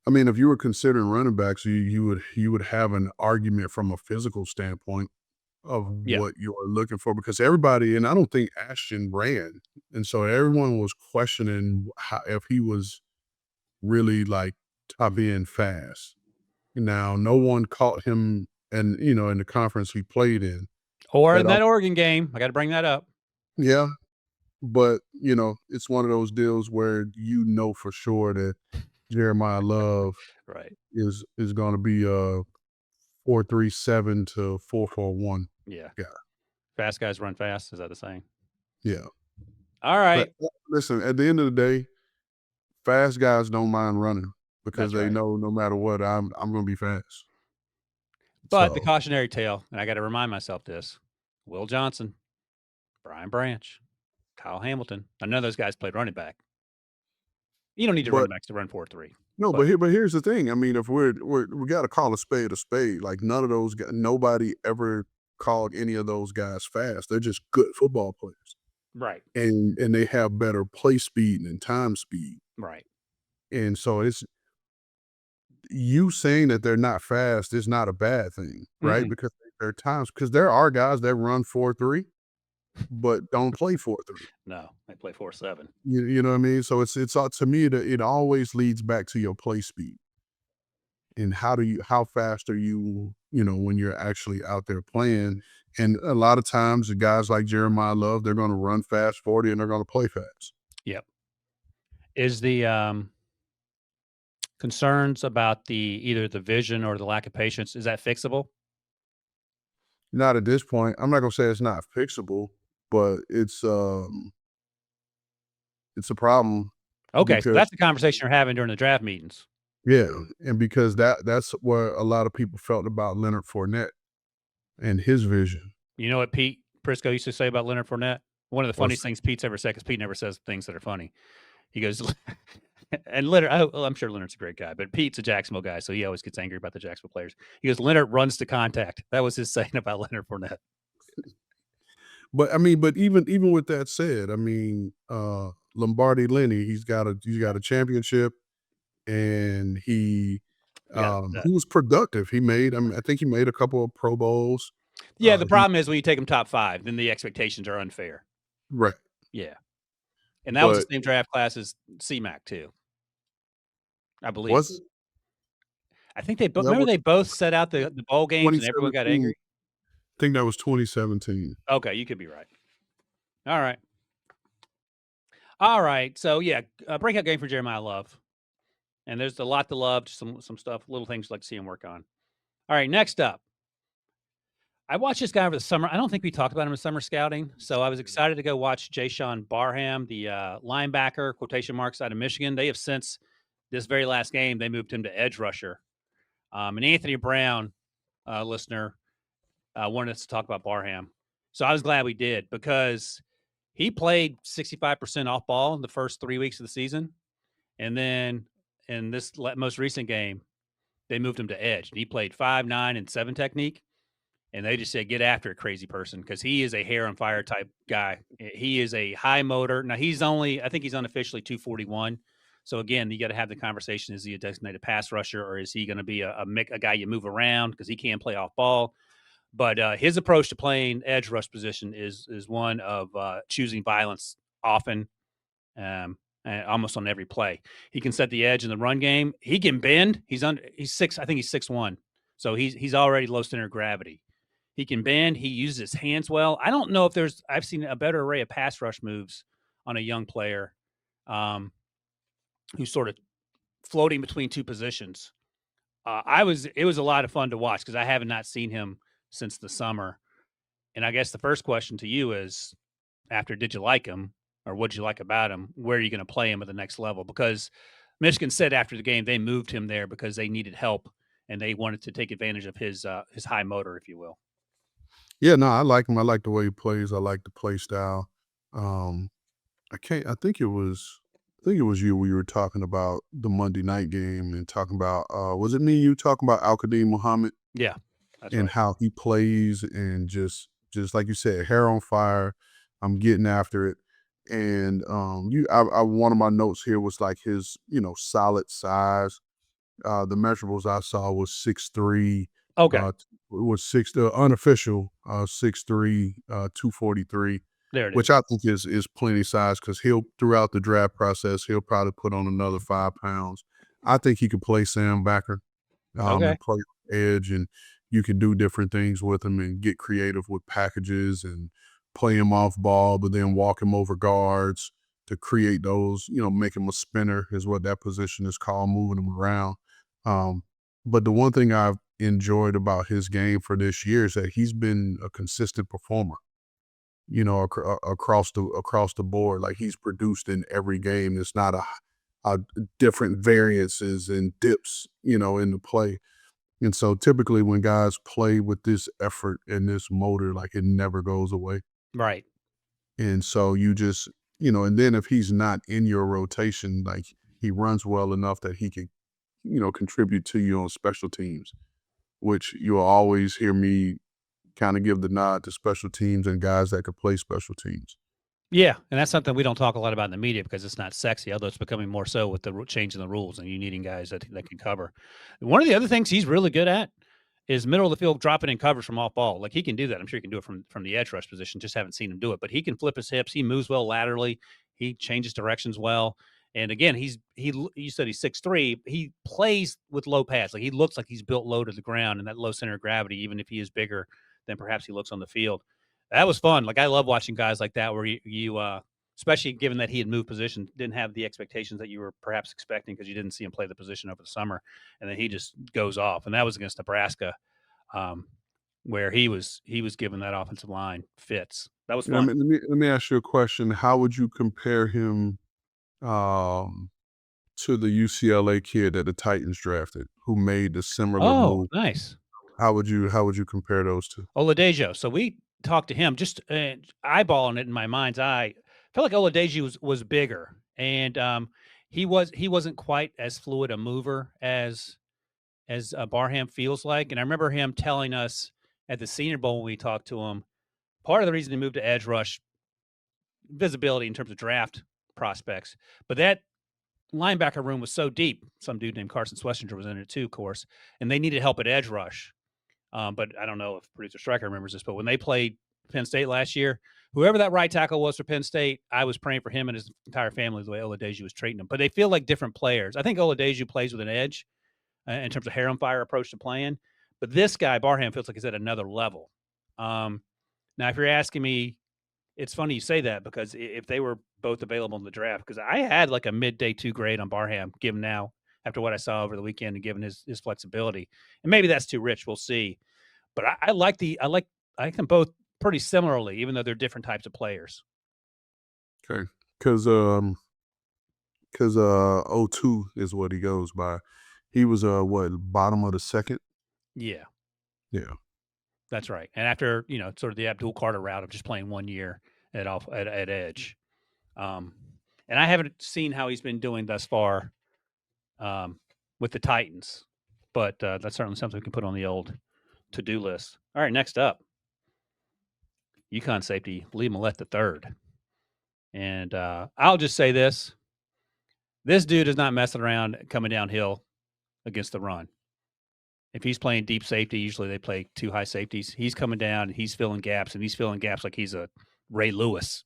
I mean, if you were considering running backs, you would have an argument from a physical standpoint of what you're looking for, because everybody, and I don't think Ashton ran, and so everyone was questioning if he was really like top end fast. Now, no one caught him, and in the conference he played in, or in that Oregon game. I got to bring that up. Yeah, but it's one of those deals where for sure that Jeremiyah Love is going to be 4.37 to 4.41. Yeah. Fast guys run fast. Is that the saying? Yeah. All right. But listen, at the end of the day, fast guys don't mind running, because they know no matter what, I'm going to be fast. But the cautionary tale, and I got to remind myself this: Will Johnson, Brian Branch, Kyle Hamilton. None of those guys played running back. You don't need running backs to run 4.3. No, but here's the thing. I mean, if we got to call a spade a spade. Like, none of those guys, nobody ever called any of those guys fast. They're just good football players. Right. And they have better play speed and time speed. Right. And so it's you saying that they're not fast is not a bad thing, right? Mm-hmm. Because there are times, because there are guys that run 4.3 but don't play 4.3. No, they play 4.7. You know what I mean? So it's to me that it always leads back to your play speed. And how fast are you, when you're actually out there playing? And a lot of times the guys like Jeremiyah Love, they're going to run fast 40 and they're going to play fast. Yep. Is the concerns about either the vision or the lack of patience, is that fixable? Not at this point. I'm not going to say it's not fixable, but it's a problem. Okay, so that's the conversation you're having during the draft meetings. Yeah, and because that's what a lot of people felt about Leonard Fournette and his vision. You know what Pete Prisco used to say about Leonard Fournette? One of the funniest things Pete's ever said, because Pete never says things that are funny. He goes, and Leonard, I'm sure Leonard's a great guy, but Pete's a Jacksonville guy, so he always gets angry about the Jacksonville players. He goes, Leonard runs to contact. That was his saying about Leonard Fournette. But I mean, even with that said, I mean, Lombardi Lenny, he's got a championship, and he was productive. I think he made a couple of Pro Bowls. Yeah, the problem is when you take him top 5, then the expectations are unfair. Right. Yeah. And that was the same draft class as C-Mac too, I believe. Was it? I think they both set out the bowl games and everyone got angry. I think that was 2017. Okay, you could be right. All right. So yeah, breakout game for Jeremiyah Love, and there's a lot to love. Just some stuff, little things you'd like to see him work on. All right, next up, I watched this guy over the summer. I don't think we talked about him in summer scouting, so I was excited to go watch Jaishawn Barham, the linebacker, quotation marks, out of Michigan. They have since this very last game, they moved him to edge rusher. And Anthony Brown, listener, wanted us to talk about Barham. So I was glad we did, because He played 65% off ball in the first 3 weeks of the season. And then in this most recent game, they moved him to edge. And he played 5, 9, and 7 technique. And they just said, get after it, crazy person, because he is a hair on fire type guy. He is a high motor. Now, I think he's unofficially 241. So, again, you got to have the conversation. Is he a designated pass rusher, or is he going to be a guy you move around because he can't play off ball? But his approach to playing edge rush position is one of choosing violence often, and almost on every play. He can set the edge in the run game. He can bend. He's 6. I think he's 6'1". So he's already low center of gravity. He can bend. He uses his hands well. I don't know if I've seen a better array of pass rush moves on a young player who's sort of floating between two positions. It was a lot of fun to watch because I have not seen him since the summer. And I guess the first question to you is, did you like him, or what did you like about him? Where are you going to play him at the next level? Because Michigan said after the game they moved him there because they needed help and they wanted to take advantage of his high motor, if you will. Yeah, no, I like him. I like the way he plays. I like the play style. I think it was you we were talking about the Monday night game and talking about was it me you talking about Al-Qadim Muhammad? Yeah. That's and right. how he plays, and just like you said, hair on fire. I'm getting after it. And one of my notes here was like his, solid size. The measurables I saw was 6'3". Okay. Was unofficial 6'3", 243. There it is. Which I think is plenty size, because throughout the draft process, he'll probably put on another 5 pounds. I think he could play Sam backer and play edge, and you can do different things with him and get creative with packages and play him off ball, but then walk him over guards to create those, make him a spinner is what that position is called, moving him around. But the one thing I've enjoyed about his game for this year is that he's been a consistent performer, across the board. Like, he's produced in every game. It's not a different variances and dips, in the play. And so typically when guys play with this effort and this motor, like, it never goes away. Right. And so you just, and then if he's not in your rotation, like, he runs well enough that he can, contribute to you on special teams, which you'll always hear me kind of give the nod to special teams and guys that could play special teams. Yeah, and that's something we don't talk a lot about in the media because it's not sexy, although it's becoming more so with the change in the rules and you needing guys that can cover. One of the other things he's really good at is middle of the field dropping in coverage from off ball. Like, he can do that. I'm sure he can do it from the edge rush position. Just haven't seen him do it. But he can flip his hips. He moves well laterally. He changes directions well. And again, you said he's 6'3". He plays with low pads. Like, he looks like he's built low to the ground and that low center of gravity, even if he is bigger than perhaps he looks on the field. That was fun. Like, I love watching guys like that where you especially given that he had moved position, didn't have the expectations that you were perhaps expecting because you didn't see him play the position over the summer, and then he just goes off. And that was against Nebraska, where he was given that offensive line fits. That was fun. Let me ask you a question. How would you compare him to the UCLA kid that the Titans drafted, who made the similar move? Nice. How would you compare those two? Oladejo. So we talked to him, just eyeballing it in my mind's eye. I felt like Oladejo was bigger, and he wasn't quite as fluid a mover as Barham feels like. And I remember him telling us at the Senior Bowl when we talked to him, part of the reason he moved to edge rush, visibility in terms of draft prospects, but that linebacker room was so deep. Some dude named Carson Schlesinger was in it too, of course, and they needed help at edge rush. But I don't know if producer Stryker remembers this, but when they played Penn State last year, whoever that right tackle was for Penn State, I was praying for him and his entire family the way Oladejo was treating them. But they feel like different players. I think Oladejo plays with an edge in terms of hair on fire approach to playing. But this guy, Barham, feels like he's at another level. Now, if you're asking me, it's funny you say that because if they were both available in the draft, because I had like a midday 2 grade on Barham, given now after what I saw over the weekend and given his flexibility. And maybe that's too rich. We'll see. But I like them both pretty similarly, even though they're different types of players. Okay, because 02 is what he goes by. He was bottom of the second. Yeah, Yeah, that's right. And after sort of the Abdul Carter route of just playing 1 year at edge. And I haven't seen how he's been doing thus far with the Titans, but that's certainly something we can put on the old to-do list. All right, next up, UConn safety Lee Molette III. And I'll just say this. This dude is not messing around coming downhill against the run. If he's playing deep safety, usually they play two high safeties. He's coming down and he's filling gaps, and he's filling gaps like he's a Ray Lewis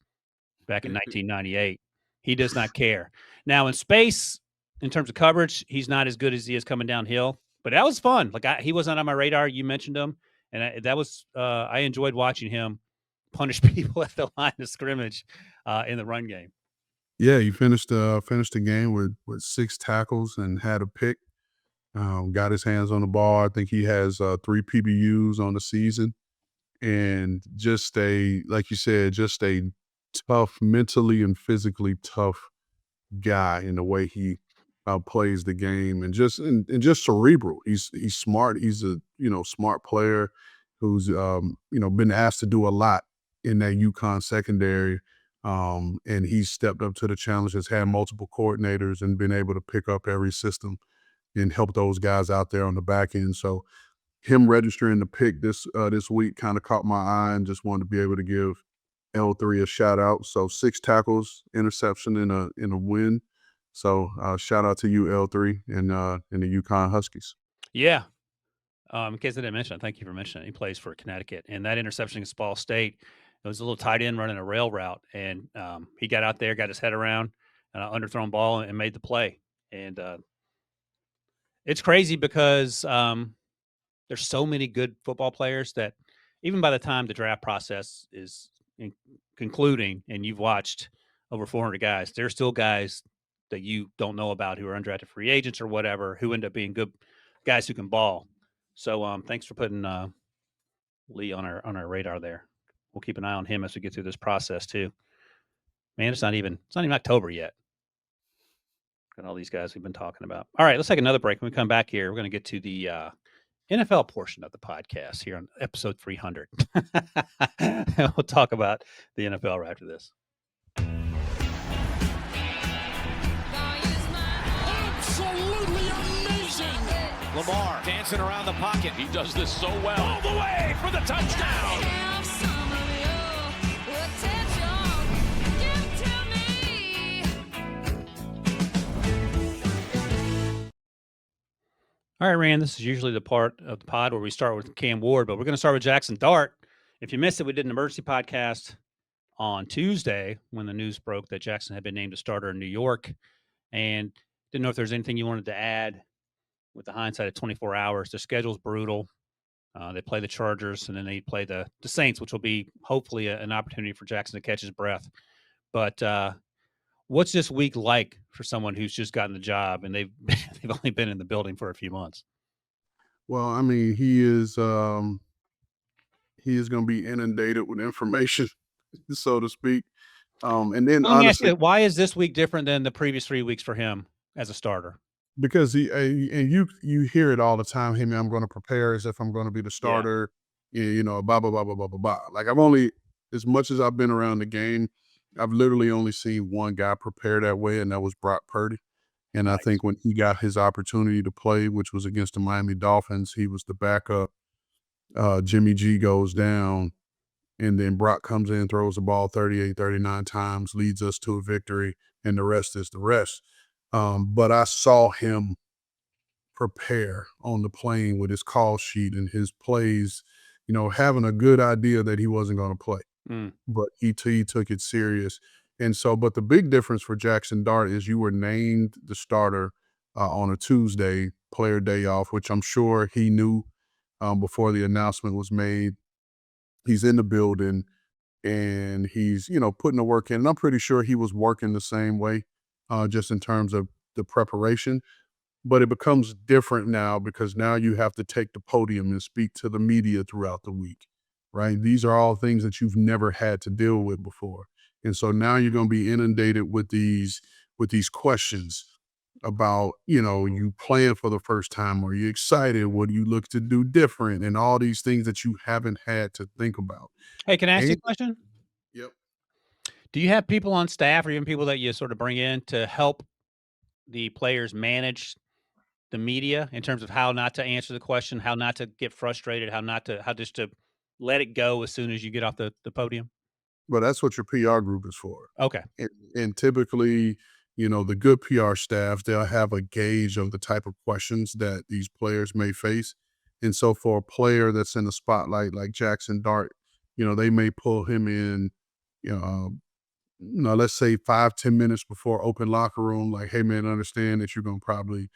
back in 1998. He does not care. Now, in space, in terms of coverage, he's not as good as he is coming downhill. But that was fun. Like he wasn't on my radar. You mentioned him, and I enjoyed watching him punish people at the line of scrimmage in the run game. Yeah, he finished the game with 6 tackles and had a pick. Got his hands on the ball. I think he has 3 PBUs on the season, and like you said, just a tough, mentally and physically tough guy in the way he plays the game, and just cerebral. He's smart. He's a smart player who's been asked to do a lot in that UConn secondary. And he's stepped up to the challenge, has had multiple coordinators and been able to pick up every system and help those guys out there on the back end. So him registering the pick this week kind of caught my eye, and just wanted to be able to give L3 a shout out. So 6 tackles, interception in a win. So shout out to you, L3, and the UConn Huskies. Yeah. In case I didn't mention it, thank you for mentioning it. He plays for Connecticut, and that interception against Ball State, it was a little tight end running a rail route, and he got out there, got his head around an underthrown ball, and made the play. And it's crazy because there's so many good football players that even by the time the draft process is concluding and you've watched over 400 guys, there's still guys that you don't know about who are undrafted free agents or whatever who end up being good guys who can ball. So thanks for putting Lee on our radar there. We'll keep an eye on him as we get through this process too. Man, it's not even October yet. Got all these guys we've been talking about. All right, let's take another break. When we come back here, we're going to get to the NFL portion of the podcast here on episode 300. We'll talk about the NFL right after this. Absolutely amazing. Lamar dancing around the pocket. He does this so well. All the way for the touchdown. All right, Ran, this is usually the part of the pod where we start with Cam Ward, but we're going to start with Jaxson Dart. If you missed it, we did an emergency podcast on Tuesday when the news broke that Jaxson had been named a starter in New York, and didn't know if there's anything you wanted to add with the hindsight of 24 hours. Their schedule's brutal. They play the Chargers, and then they play the Saints, which will be hopefully an opportunity for Jaxson to catch his breath. But what's this week like for someone who's just gotten the job and they've only been in the building for a few months? Well, I mean, he is going to be inundated with information, so to speak. And then let me ask you, why is this week different than the previous 3 weeks for him as a starter? Because and you hear it all the time. Hey, man, I'm going to prepare as if I'm going to be the starter. Yeah. Blah blah blah blah blah blah blah. Like as much as I've been around the game, I've literally only seen one guy prepare that way, and that was Brock Purdy. And I think when he got his opportunity to play, which was against the Miami Dolphins, he was the backup. Jimmy G goes down, and then Brock comes in, throws the ball 38, 39 times, leads us to a victory, and the rest is the rest. But I saw him prepare on the plane with his call sheet and his plays, having a good idea that he wasn't going to play. But he took it serious. And so, but the big difference for Jaxson Dart is you were named the starter on a Tuesday, player day off, which I'm sure he knew before the announcement was made. He's in the building and he's, putting the work in. And I'm pretty sure he was working the same way, just in terms of the preparation. But it becomes different now because now you have to take the podium and speak to the media throughout the week, right? These are all things that you've never had to deal with before. And so now you're going to be inundated with these questions about, you playing for the first time. Are you excited? What do you look to do different? And all these things that you haven't had to think about. Hey, can I ask you a question? Yep. Do you have people on staff or even people that you sort of bring in to help the players manage the media in terms of how not to answer the question, how not to get frustrated, how just to let it go as soon as you get off the podium? But that's what your PR group is for. Okay. And typically, the good PR staff, they'll have a gauge of the type of questions that these players may face. And so for a player that's in the spotlight like Jaxson Dart, they may pull him in, you know, let's say 5-10 minutes before open locker room, like, hey man, understand that you're gonna probably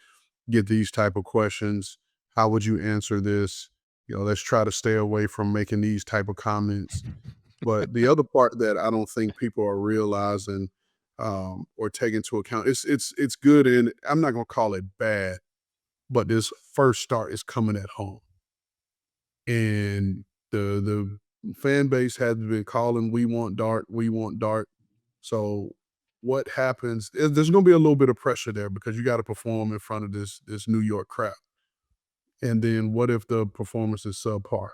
get these type of questions. How would you answer this? Let's try to stay away from making these type of comments. But the other part that I don't think people are realizing or take into account, it's good, and I'm not gonna call it bad, but this first start is coming at home, and the fan base has been calling, "We want Dart, we want Dart." So what happens? There's gonna be a little bit of pressure there because you got to perform in front of this New York crowd, and then what if the performance is subpar?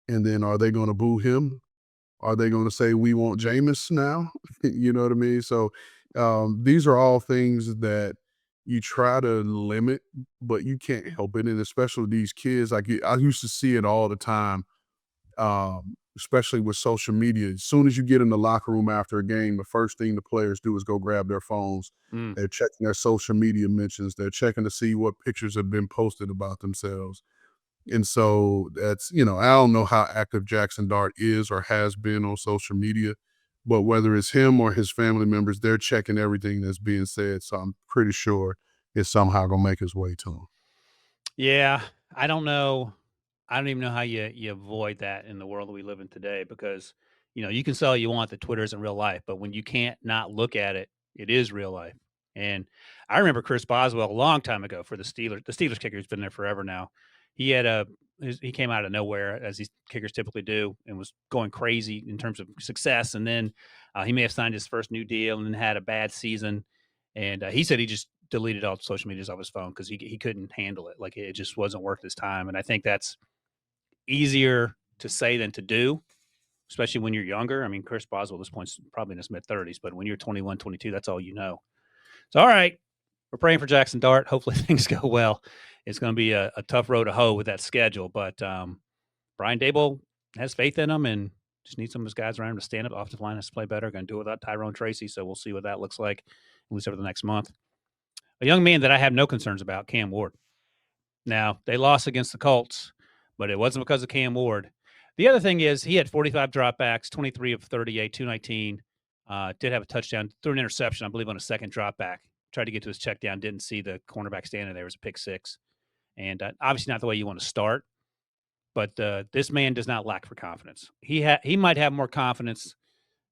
And then are they going to boo him? Are they going to say, we want Jameis now? You know what I mean? So these are all things that you try to limit, but you can't help it. And especially these kids, like I used to see it all the time, especially with social media. As soon as you get in the locker room after a game, the first thing the players do is go grab their phones. They're checking their social media mentions. They're checking to see what pictures have been posted about themselves. And so that's, I don't know how active Jaxson Dart is or has been on social media, but whether it's him or his family members, they're checking everything that's being said. So I'm pretty sure it's somehow going to make its way to him. Yeah. I don't know. I don't even know how you avoid that in the world that we live in today because, you can say all you want that Twitter isn't real life, but when you can't not look at it, it is real life. And I remember Chris Boswell a long time ago for the Steelers. The Steelers kicker has been there forever now. He came out of nowhere, as these kickers typically do, and was going crazy in terms of success. And then he may have signed his first new deal and then had a bad season. And he said he just deleted all social medias off his phone because he couldn't handle it. Like it just wasn't worth his time. And I think that's easier to say than to do, especially when you're younger. I mean, Chris Boswell at this point is probably in his mid-30s, but when you're 21, 22, that's all you know. So, all right, we're praying for Jaxson Dart. Hopefully things go well. It's going to be a tough road to hoe with that schedule, but Brian Daboll has faith in him and just needs some of his guys around him to stand up. Offensive line has to play better. Going to do it without Tyrone Tracy, so we'll see what that looks like, at least over the next month. A young man that I have no concerns about, Cam Ward. Now, they lost against the Colts, but it wasn't because of Cam Ward. The other thing is he had 45 dropbacks, 23 of 38, 219. Did have a touchdown, threw an interception, I believe, on a second dropback. Tried to get to his check down, didn't see the cornerback standing there. It was a pick six. And obviously not the way you want to start. But this man does not lack for confidence. He might have more confidence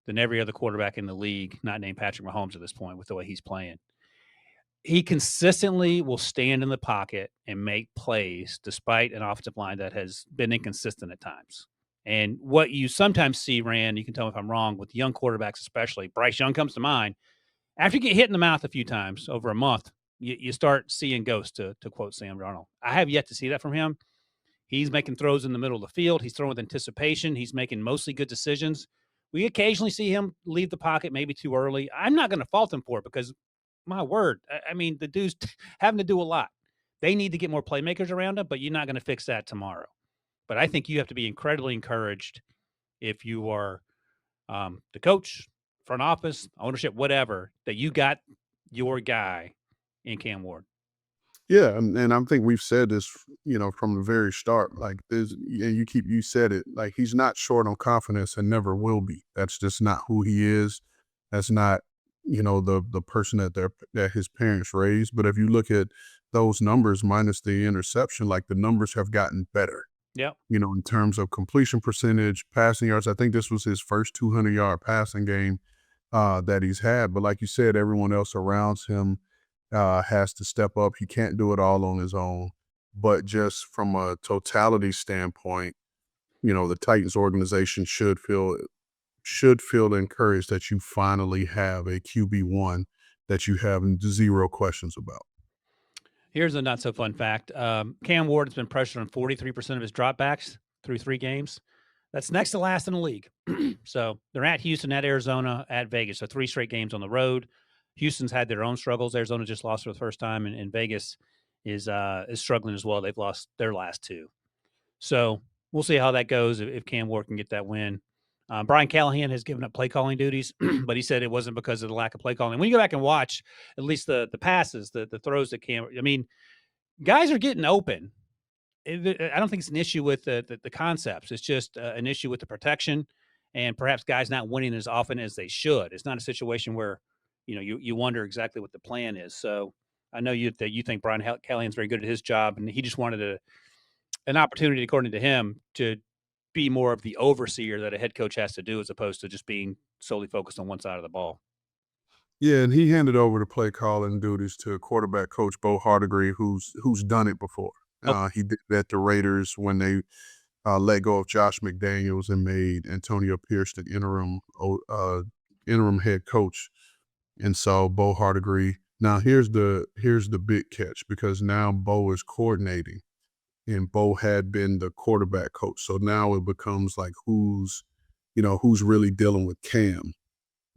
than every other quarterback in the league, not named Patrick Mahomes at this point, with the way he's playing. He consistently will stand in the pocket and make plays despite an offensive line that has been inconsistent at times. And what you sometimes see, Rand, you can tell me if I'm wrong, with young quarterbacks especially, Bryce Young comes to mind. After you get hit in the mouth a few times over a month, you start seeing ghosts, to quote Sam Darnold. I have yet to see that from him. He's making throws in the middle of the field. He's throwing with anticipation. He's making mostly good decisions. We occasionally see him leave the pocket maybe too early. I'm not going to fault him for it because, my word, I mean, the dude's having to do a lot. They need to get more playmakers around him, but you're not going to fix that tomorrow. But I think you have to be incredibly encouraged if you are the coach, front office, ownership, whatever, that you got your guy in Cam Ward. Yeah, and I think we've said this, from the very start. Like this, and you said it. Like he's not short on confidence and never will be. That's just not who he is. That's not, the person that his parents raised. But if you look at those numbers minus the interception, like the numbers have gotten better. Yeah. In terms of completion percentage, passing yards. I think this was his first 200-yard passing game that he's had. But like you said, everyone else around him has to step up. He can't do it all on his own. But just from a totality standpoint, the Titans organization should feel encouraged that you finally have a QB1 that you have zero questions about. Here's a not so fun fact. Cam Ward has been pressured on 43% of his dropbacks through 3 games. That's next to last in the league. So they're at Houston, at Arizona, at Vegas. So 3 straight games on the road. Houston's had their own struggles. Arizona just lost for the first time, and Vegas is struggling as well. They've lost their last 2. So we'll see how that goes if Cam Ward can get that win. Brian Callahan has given up play calling duties, but he said it wasn't because of the lack of play calling. When you go back and watch at least the passes, the throws that Cam, I mean, guys are getting open. I don't think it's an issue with the concepts. It's just an issue with the protection and perhaps guys not winning as often as they should. It's not a situation where, you wonder exactly what the plan is. So I know you think Brian Callahan's very good at his job, and he just wanted an opportunity, according to him, to be more of the overseer that a head coach has to do as opposed to just being solely focused on one side of the ball. Yeah, and he handed over the play calling duties to quarterback coach Bo Hardigree, who's done it before. He did that at the Raiders when they let go of Josh McDaniels and made Antonio Pierce the interim head coach. And so Bo Hardigree. Now here's the big catch, because now Bo is coordinating, and Bo had been the quarterback coach. So now it becomes like who's really dealing with Cam,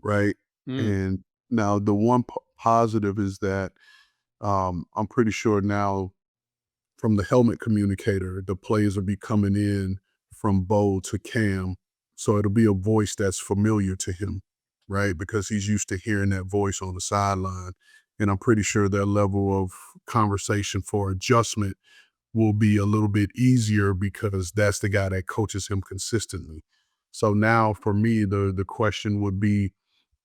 right? And now the one positive is that I'm pretty sure now from the helmet communicator, the plays will be coming in from Bo to Cam. So it'll be a voice that's familiar to him, right? Because he's used to hearing that voice on the sideline. And I'm pretty sure their level of conversation for adjustment will be a little bit easier because that's the guy that coaches him consistently. So now for me, the question would be,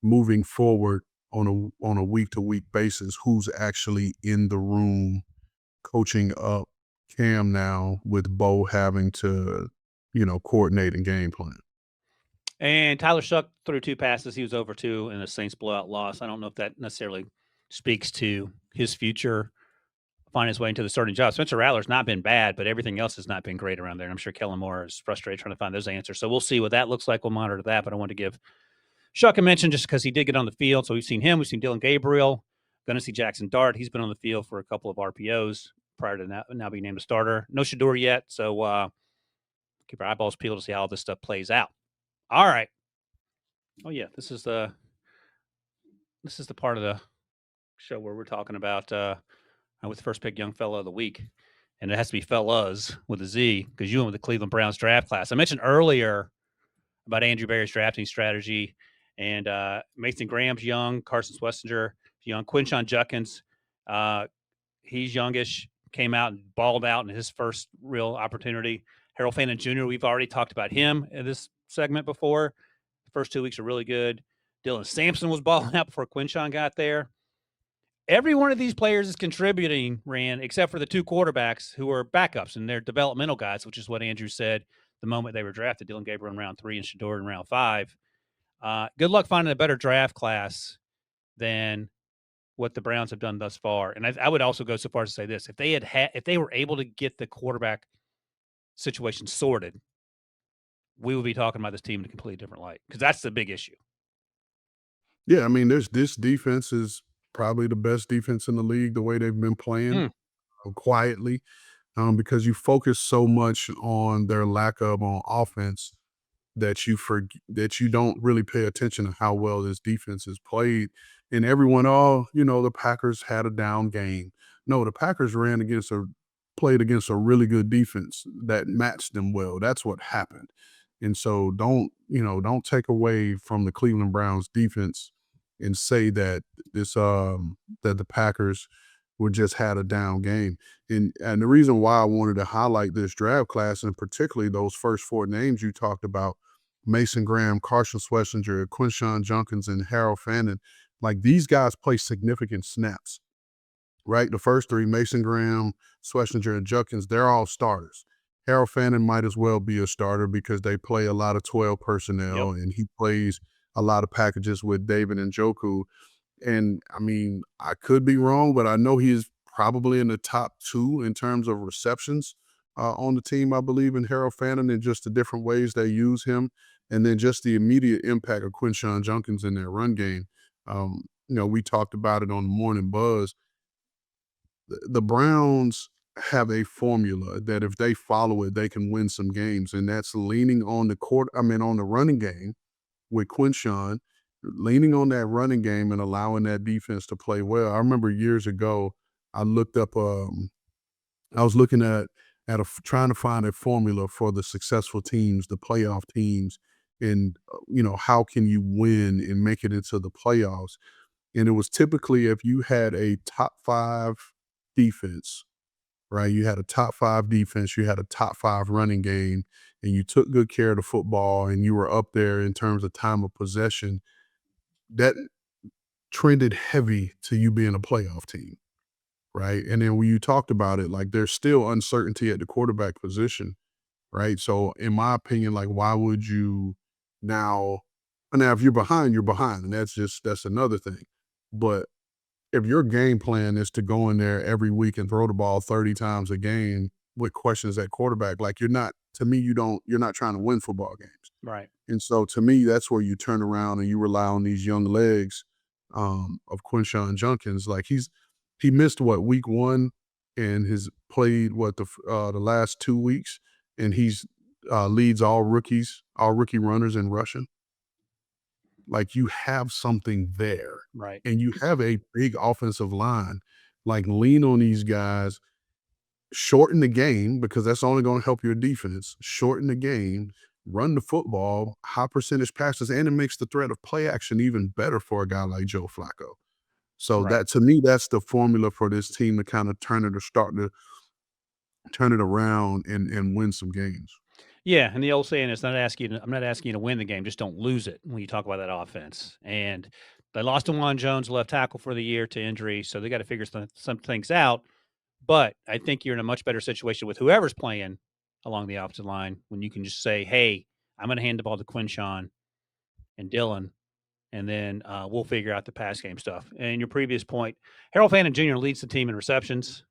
moving forward on a week-to-week basis, who's actually in the room coaching up Cam now, with Bo having to, coordinate and game plan. And Tyler Shuck threw 2 passes. He was over 2 in a Saints blowout loss. I don't know if that necessarily speaks to his future finding his way into the starting job. Spencer Rattler's not been bad, but everything else has not been great around there. And I'm sure Kellen Moore is frustrated trying to find those answers. So we'll see what that looks like. We'll monitor that. But I wanted to give Shuck a mention just because he did get on the field. So we've seen him. We've seen Dylan Gabriel. Going to see Jackson Dart. He's been on the field for a couple of RPOs prior to now being named a starter. No Shador yet. So keep our eyeballs peeled to see how all this stuff plays out. All right. Oh, yeah. This is the part of the show where we're talking about with the first pick young fella of the week. And it has to be fellas with a Z, because you went with the Cleveland Browns draft class. I mentioned earlier about Andrew Berry's drafting strategy, and Mason Graham's young, Carson Swessinger young, Quinshon Judkins, he's youngish, came out and balled out in his first real opportunity. Harold Fannin Jr., we've already talked about him in this segment before. The first 2 weeks are really good. Dylan Sampson was balling out before Quinshon got there. Every one of these players is contributing, Ran, except for the 2 quarterbacks who are backups, and they're developmental guys, which is what Andrew said the moment they were drafted. Dylan Gabriel in round 3 and Shador in round 5. Good luck finding a better draft class than what the Browns have done thus far. And I would also go so far as to say this: if they were able to get the quarterback situation sorted, we would be talking about this team in a completely different light, because that's the big issue. Yeah, I mean, this defense is probably the best defense in the league, the way they've been playing quietly, because you focus so much on their lack of on offense that you don't really pay attention to how well this defense is played. And everyone, the Packers had a down game. No, the Packers played against a really good defense that matched them well. That's what happened. And so don't take away from the Cleveland Browns defense and say that that the Packers just had a down game. And the reason why I wanted to highlight this draft class, and particularly those first 4 names you talked about, Mason Graham, Carson Swessinger, Quinshon Judkins, and Harold Fannin, like, these guys play significant snaps, right? The first 3, Mason Graham, Swessinger, and Judkins, they're all starters. Harold Fannin might as well be a starter because they play a lot of 12 personnel, and he plays a lot of packages with David Njoku. And I mean, I could be wrong, but I know he's probably in the top 2 in terms of receptions on the team, I believe, in Harold Fannin, and just the different ways they use him. And then just the immediate impact of Quinshon Judkins in their run game. We talked about it on the Morning Buzz. The Browns have a formula that if they follow it, they can win some games. And that's leaning on on the running game with Quinshawn, leaning on that running game and allowing that defense to play well. I remember years ago, I looked up, I was looking at trying to find a formula for the successful teams, the playoff teams, and how can you win and make it into the playoffs? And it was typically if you had a top 5 defense, right? You had a top 5 defense, you had a top 5 running game, and you took good care of the football, and you were up there in terms of time of possession. That trended heavy to you being a playoff team, right? And then when you talked about it, like there's still uncertainty at the quarterback position, right? So in my opinion, like why would you now if you're behind, and that's another thing. But if your game plan is to go in there every week and throw the ball 30 times a game with questions at quarterback, like you're not trying to win football games. Right. And so to me, that's where you turn around and you rely on these young legs of Quinshawn Junkins. Like he missed week 1 and has played the last 2 weeks, and he's leads all rookie runners in rushing. Like you have something there, Right. and you have a big offensive line. Like lean on these guys, shorten the game because that's only going to help your defense. Shorten the game, run the football, high percentage passes, and it makes the threat of play action even better for a guy like Joe Flacco. So Right. that to me, that's the formula for this team to kind of start to turn it around and win some games. Yeah, and the old saying is, I'm not asking you to win the game, just don't lose it when you talk about that offense. And they lost Juwan Jones, left tackle for the year to injury, so they got to figure some things out. But I think you're in a much better situation with whoever's playing along the opposite line when you can just say, hey, I'm going to hand the ball to Quinshawn and Dylan, and then we'll figure out the pass game stuff. And your previous point, Harold Fannin Jr. leads the team in receptions.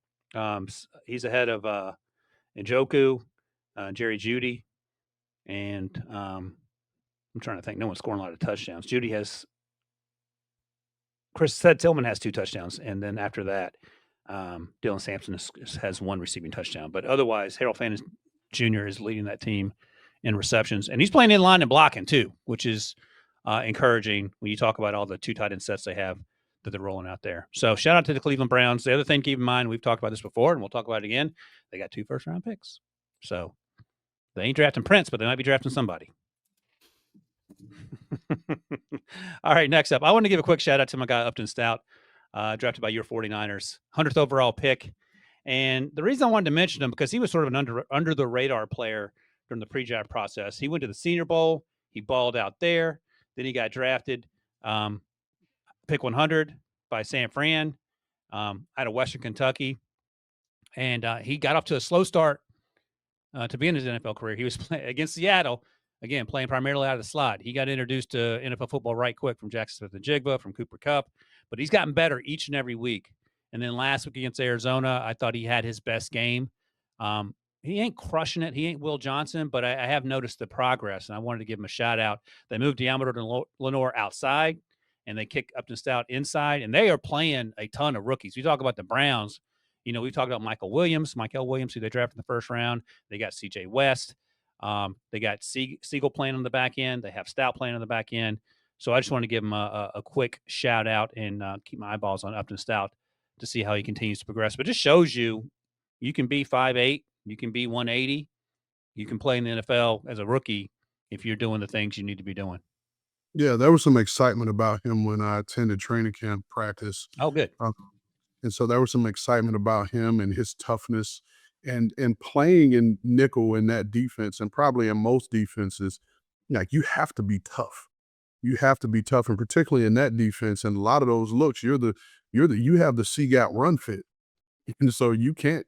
He's ahead of Njoku, Jerry Jeudy, and I'm trying to think. No one's scoring a lot of touchdowns. Jeudy has – Chris said Tillman has 2 touchdowns, and then after that, Dylan Sampson has 1 receiving touchdown. But otherwise, Harold Fannin Jr. is leading that team in receptions. And he's playing in line and blocking too, which is encouraging when you talk about all the 2 tight end sets they have that they're rolling out there. So shout out to the Cleveland Browns. The other thing to keep in mind, we've talked about this before, and we'll talk about it again, they got 2 first-round picks. So they ain't drafting Prince, but they might be drafting somebody. All right, next up, I want to give a quick shout-out to my guy Upton Stout, drafted by your 49ers, 100th overall pick. And the reason I wanted to mention him, because he was sort of an under-the-radar player during the pre-draft process. He went to the Senior Bowl. He balled out there. Then he got drafted, pick 100 by San Fran out of Western Kentucky. And he got off to a slow start to begin his NFL career. He was playing against Seattle, again, playing primarily out of the slot. He got introduced to NFL football right quick from Jaxson Smith-Njigba, from Cooper Kupp, but he's gotten better each and every week. And then last week against Arizona, I thought he had his best game. He ain't crushing it. He ain't Will Johnson, but I have noticed the progress, and I wanted to give him a shout-out. They moved Diameter and Lenore outside, and they kick Upton Stout inside, and they are playing a ton of rookies. We talk about the Browns. You know, we talked about Michael Williams, who they drafted in the first round. They got C.J. West. They got Siegel playing on the back end. They have Stout playing on the back end. So I just want to give him a quick shout-out and keep my eyeballs on Upton Stout to see how he continues to progress. But it just shows you can be 5'8", you can be 180, you can play in the NFL as a rookie if you're doing the things you need to be doing. Yeah, there was some excitement about him when I attended training camp practice. Oh, good. And so there was some excitement about him and his toughness and playing in nickel in that defense, and probably in most defenses, like you have to be tough. You have to be tough, and particularly in that defense. And a lot of those looks, you have the C-gap run fit. And so you can't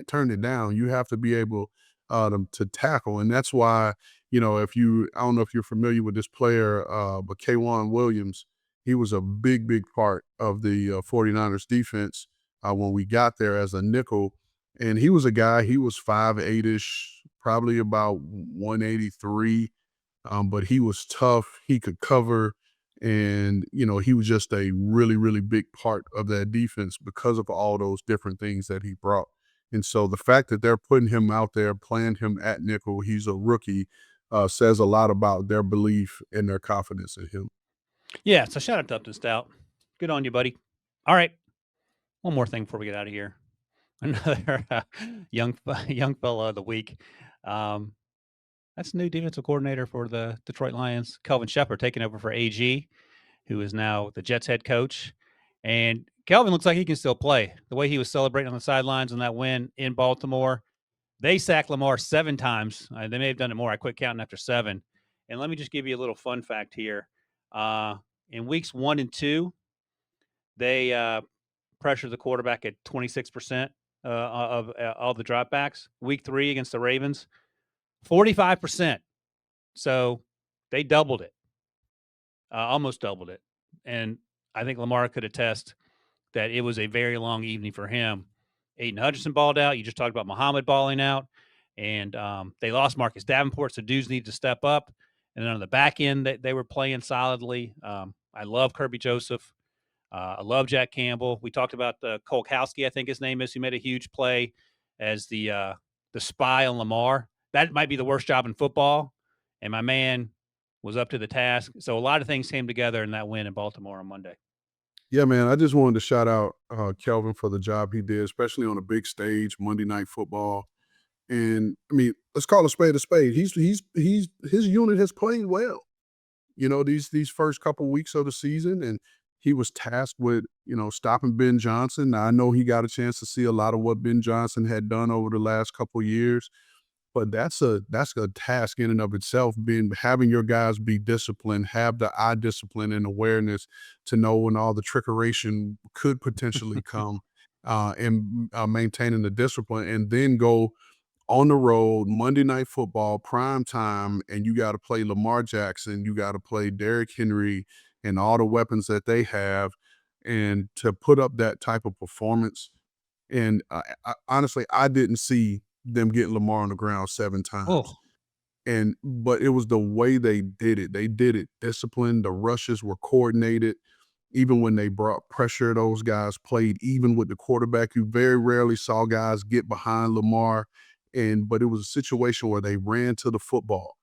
turn it down. You have to be able to tackle. And that's why, I don't know if you're familiar with this player, but K'Wan Williams, he was a big, big part of the 49ers defense when we got there as a nickel. And he was a guy, he was 5'8"-ish, probably about 183. But he was tough. He could cover. And, he was just a really, really big part of that defense because of all those different things that he brought. And so the fact that they're putting him out there, playing him at nickel, he's a rookie, says a lot about their belief and their confidence in him. Yeah, so shout out to Upton Stout. Good on you, buddy. All right, one more thing before we get out of here. Another young fella of the week. That's new defensive coordinator for the Detroit Lions, Kelvin Sheppard, taking over for AG, who is now the Jets head coach. And Kelvin looks like he can still play. The way he was celebrating on the sidelines on that win in Baltimore, they sacked Lamar 7 times. They may have done it more. I quit counting after 7. And let me just give you a little fun fact here. In weeks 1 and 2, they pressured the quarterback at 26% of all the dropbacks. Week 3 against the Ravens, 45%. So they doubled it, almost doubled it. And I think Lamar could attest that it was a very long evening for him. Aiden Hutchinson balled out. You just talked about Muhammad balling out. And they lost Marcus Davenport, so dudes need to step up. And then on the back end, they were playing solidly. I love Kirby Joseph. I love Jack Campbell. We talked about Kolkowski, I think his name is, who made a huge play as the spy on Lamar. That might be the worst job in football. And my man was up to the task. So a lot of things came together in that win in Baltimore on Monday. Yeah, man, I just wanted to shout out Kelvin for the job he did, especially on a big stage, Monday Night Football. And I mean, let's call a spade a spade. His unit has played well, these first couple weeks of the season, and he was tasked with, stopping Ben Johnson. Now, I know he got a chance to see a lot of what Ben Johnson had done over the last couple of years, but that's a task in and of itself, having your guys be disciplined, have the eye discipline and awareness to know when all the trickeration could potentially come, and maintaining the discipline, and then go on the road, Monday Night Football, prime time, and you got to play Lamar Jackson, you got to play Derrick Henry and all the weapons that they have, and to put up that type of performance. And honestly, I didn't see them getting Lamar on the ground 7 times. Oh, But it was the way they did it. They did it disciplined. The rushes were coordinated. Even when they brought pressure, those guys played even with the quarterback. You very rarely saw guys get behind Lamar. But it was a situation where they ran to the football.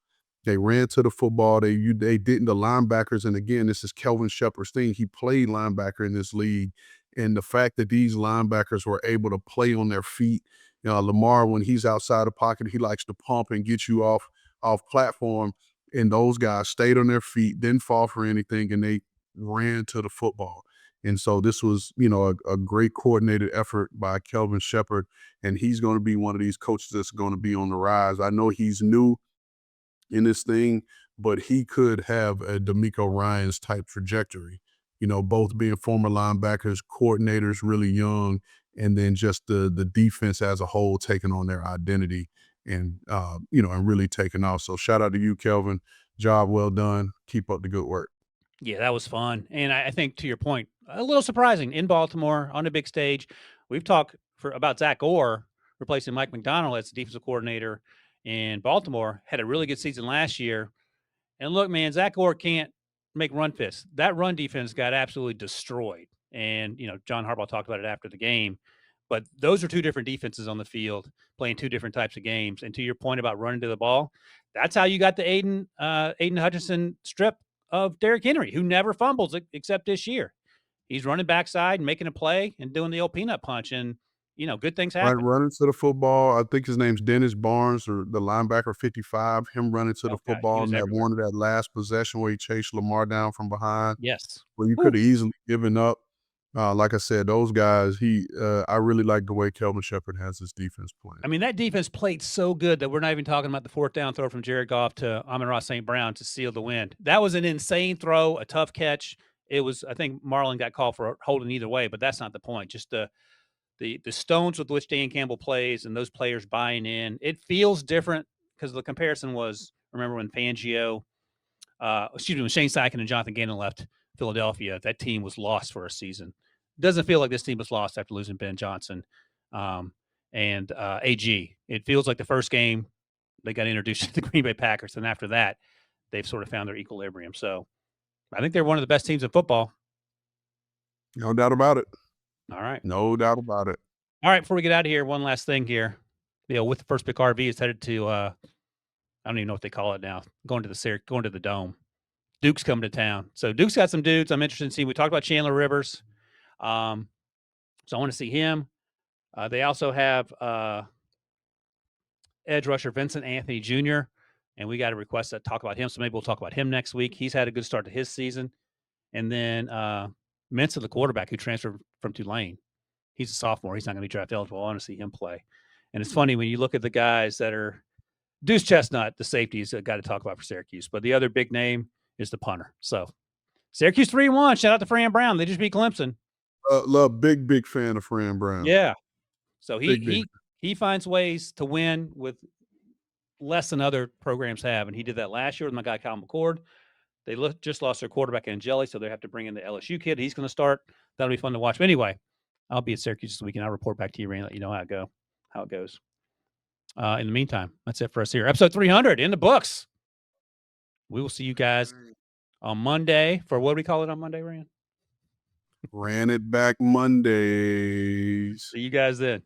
They ran to the football. They didn't, the linebackers. And again, this is Kelvin Sheppard's thing. He played linebacker in this league. And the fact that these linebackers were able to play on their feet, Lamar, when he's outside the pocket, he likes to pump and get you off platform. And those guys stayed on their feet, didn't fall for anything, and they ran to the football. And so this was, a great coordinated effort by Kelvin Sheppard, and he's going to be one of these coaches that's going to be on the rise. I know he's new in this thing, but he could have a D'Amico Ryans type trajectory, both being former linebackers, coordinators really young, and then just the defense as a whole taking on their identity and, and really taking off. So shout out to you, Kelvin. Job well done. Keep up the good work. yeah, that was fun. And I think, to your point, a little surprising in Baltimore on a big stage. We've talked about Zach Orr replacing Mike McDonald as the defensive coordinator in Baltimore. Had a really good season last year. And look, man, Zach Orr can't make run fists. That run defense got absolutely destroyed. And, John Harbaugh talked about it after the game. But those are 2 different defenses on the field playing 2 different types of games. And to your point about running to the ball, that's how you got the Aiden Hutchinson strip of Derrick Henry, who never fumbles except this year. He's running backside, making a play, and doing the old peanut punch. And, good things happen. Right, running to the football. I think his name's Dennis Barnes, or the linebacker 55, him running to the football in that one of that last possession where he chased Lamar down from behind. Yes. Where you could have easily given up. Like I said, those guys, I really like the way Kelvin Sheppard has his defense playing. I mean, that defense played so good that we're not even talking about the 4th down throw from Jared Goff to Amon-Ra St. Brown to seal the win. That was an insane throw, a tough catch. It was, I think Marlon got called for holding either way, but that's not the point. Just the stones with which Dan Campbell plays and those players buying in. It feels different because the comparison was, remember when when Shane Steichen and Jonathan Gannon left Philadelphia, that team was lost for a season. Doesn't feel like this team was lost after losing Ben Johnson and AG. It feels like the first game they got introduced to the Green Bay Packers, and after that, they've sort of found their equilibrium. So I think they're one of the best teams in football. No doubt about it. All right. No doubt about it. All right, before we get out of here, one last thing here. With the first pick RV is headed to I don't even know what they call it now. Going to the Dome. Duke's coming to town. So Duke's got some dudes I'm interested in seeing. We talked about Chandler Rivers. So I want to see him. They also have edge rusher Vincent Anthony Jr., and we got a request to talk about him. So maybe we'll talk about him next week. He's had a good start to his season. And then Mensa, the quarterback who transferred from Tulane. He's a sophomore. He's not going to be draft eligible. I want to see him play. And it's funny when you look at the guys that are Deuce Chestnut, the safety is a guy to talk about for Syracuse. But the other big name is the punter. So Syracuse 3-1. Shout out to Fran Brown. They just beat Clemson. Big fan of Fran Brown. Yeah. So Big. he finds ways to win with less than other programs have. And he did that last year with my guy, Kyle McCord. They just lost their quarterback in Jelly, so they have to bring in the LSU kid. He's going to start. That'll be fun to watch. But anyway, I'll be at Syracuse this weekend. I'll report back to you, Ray, and let you know how it goes. In the meantime, that's it for us here. Episode 300 in the books. We will see you guys on Monday for what do we call it on Monday, Rand? Ran it back Mondays. See you guys then.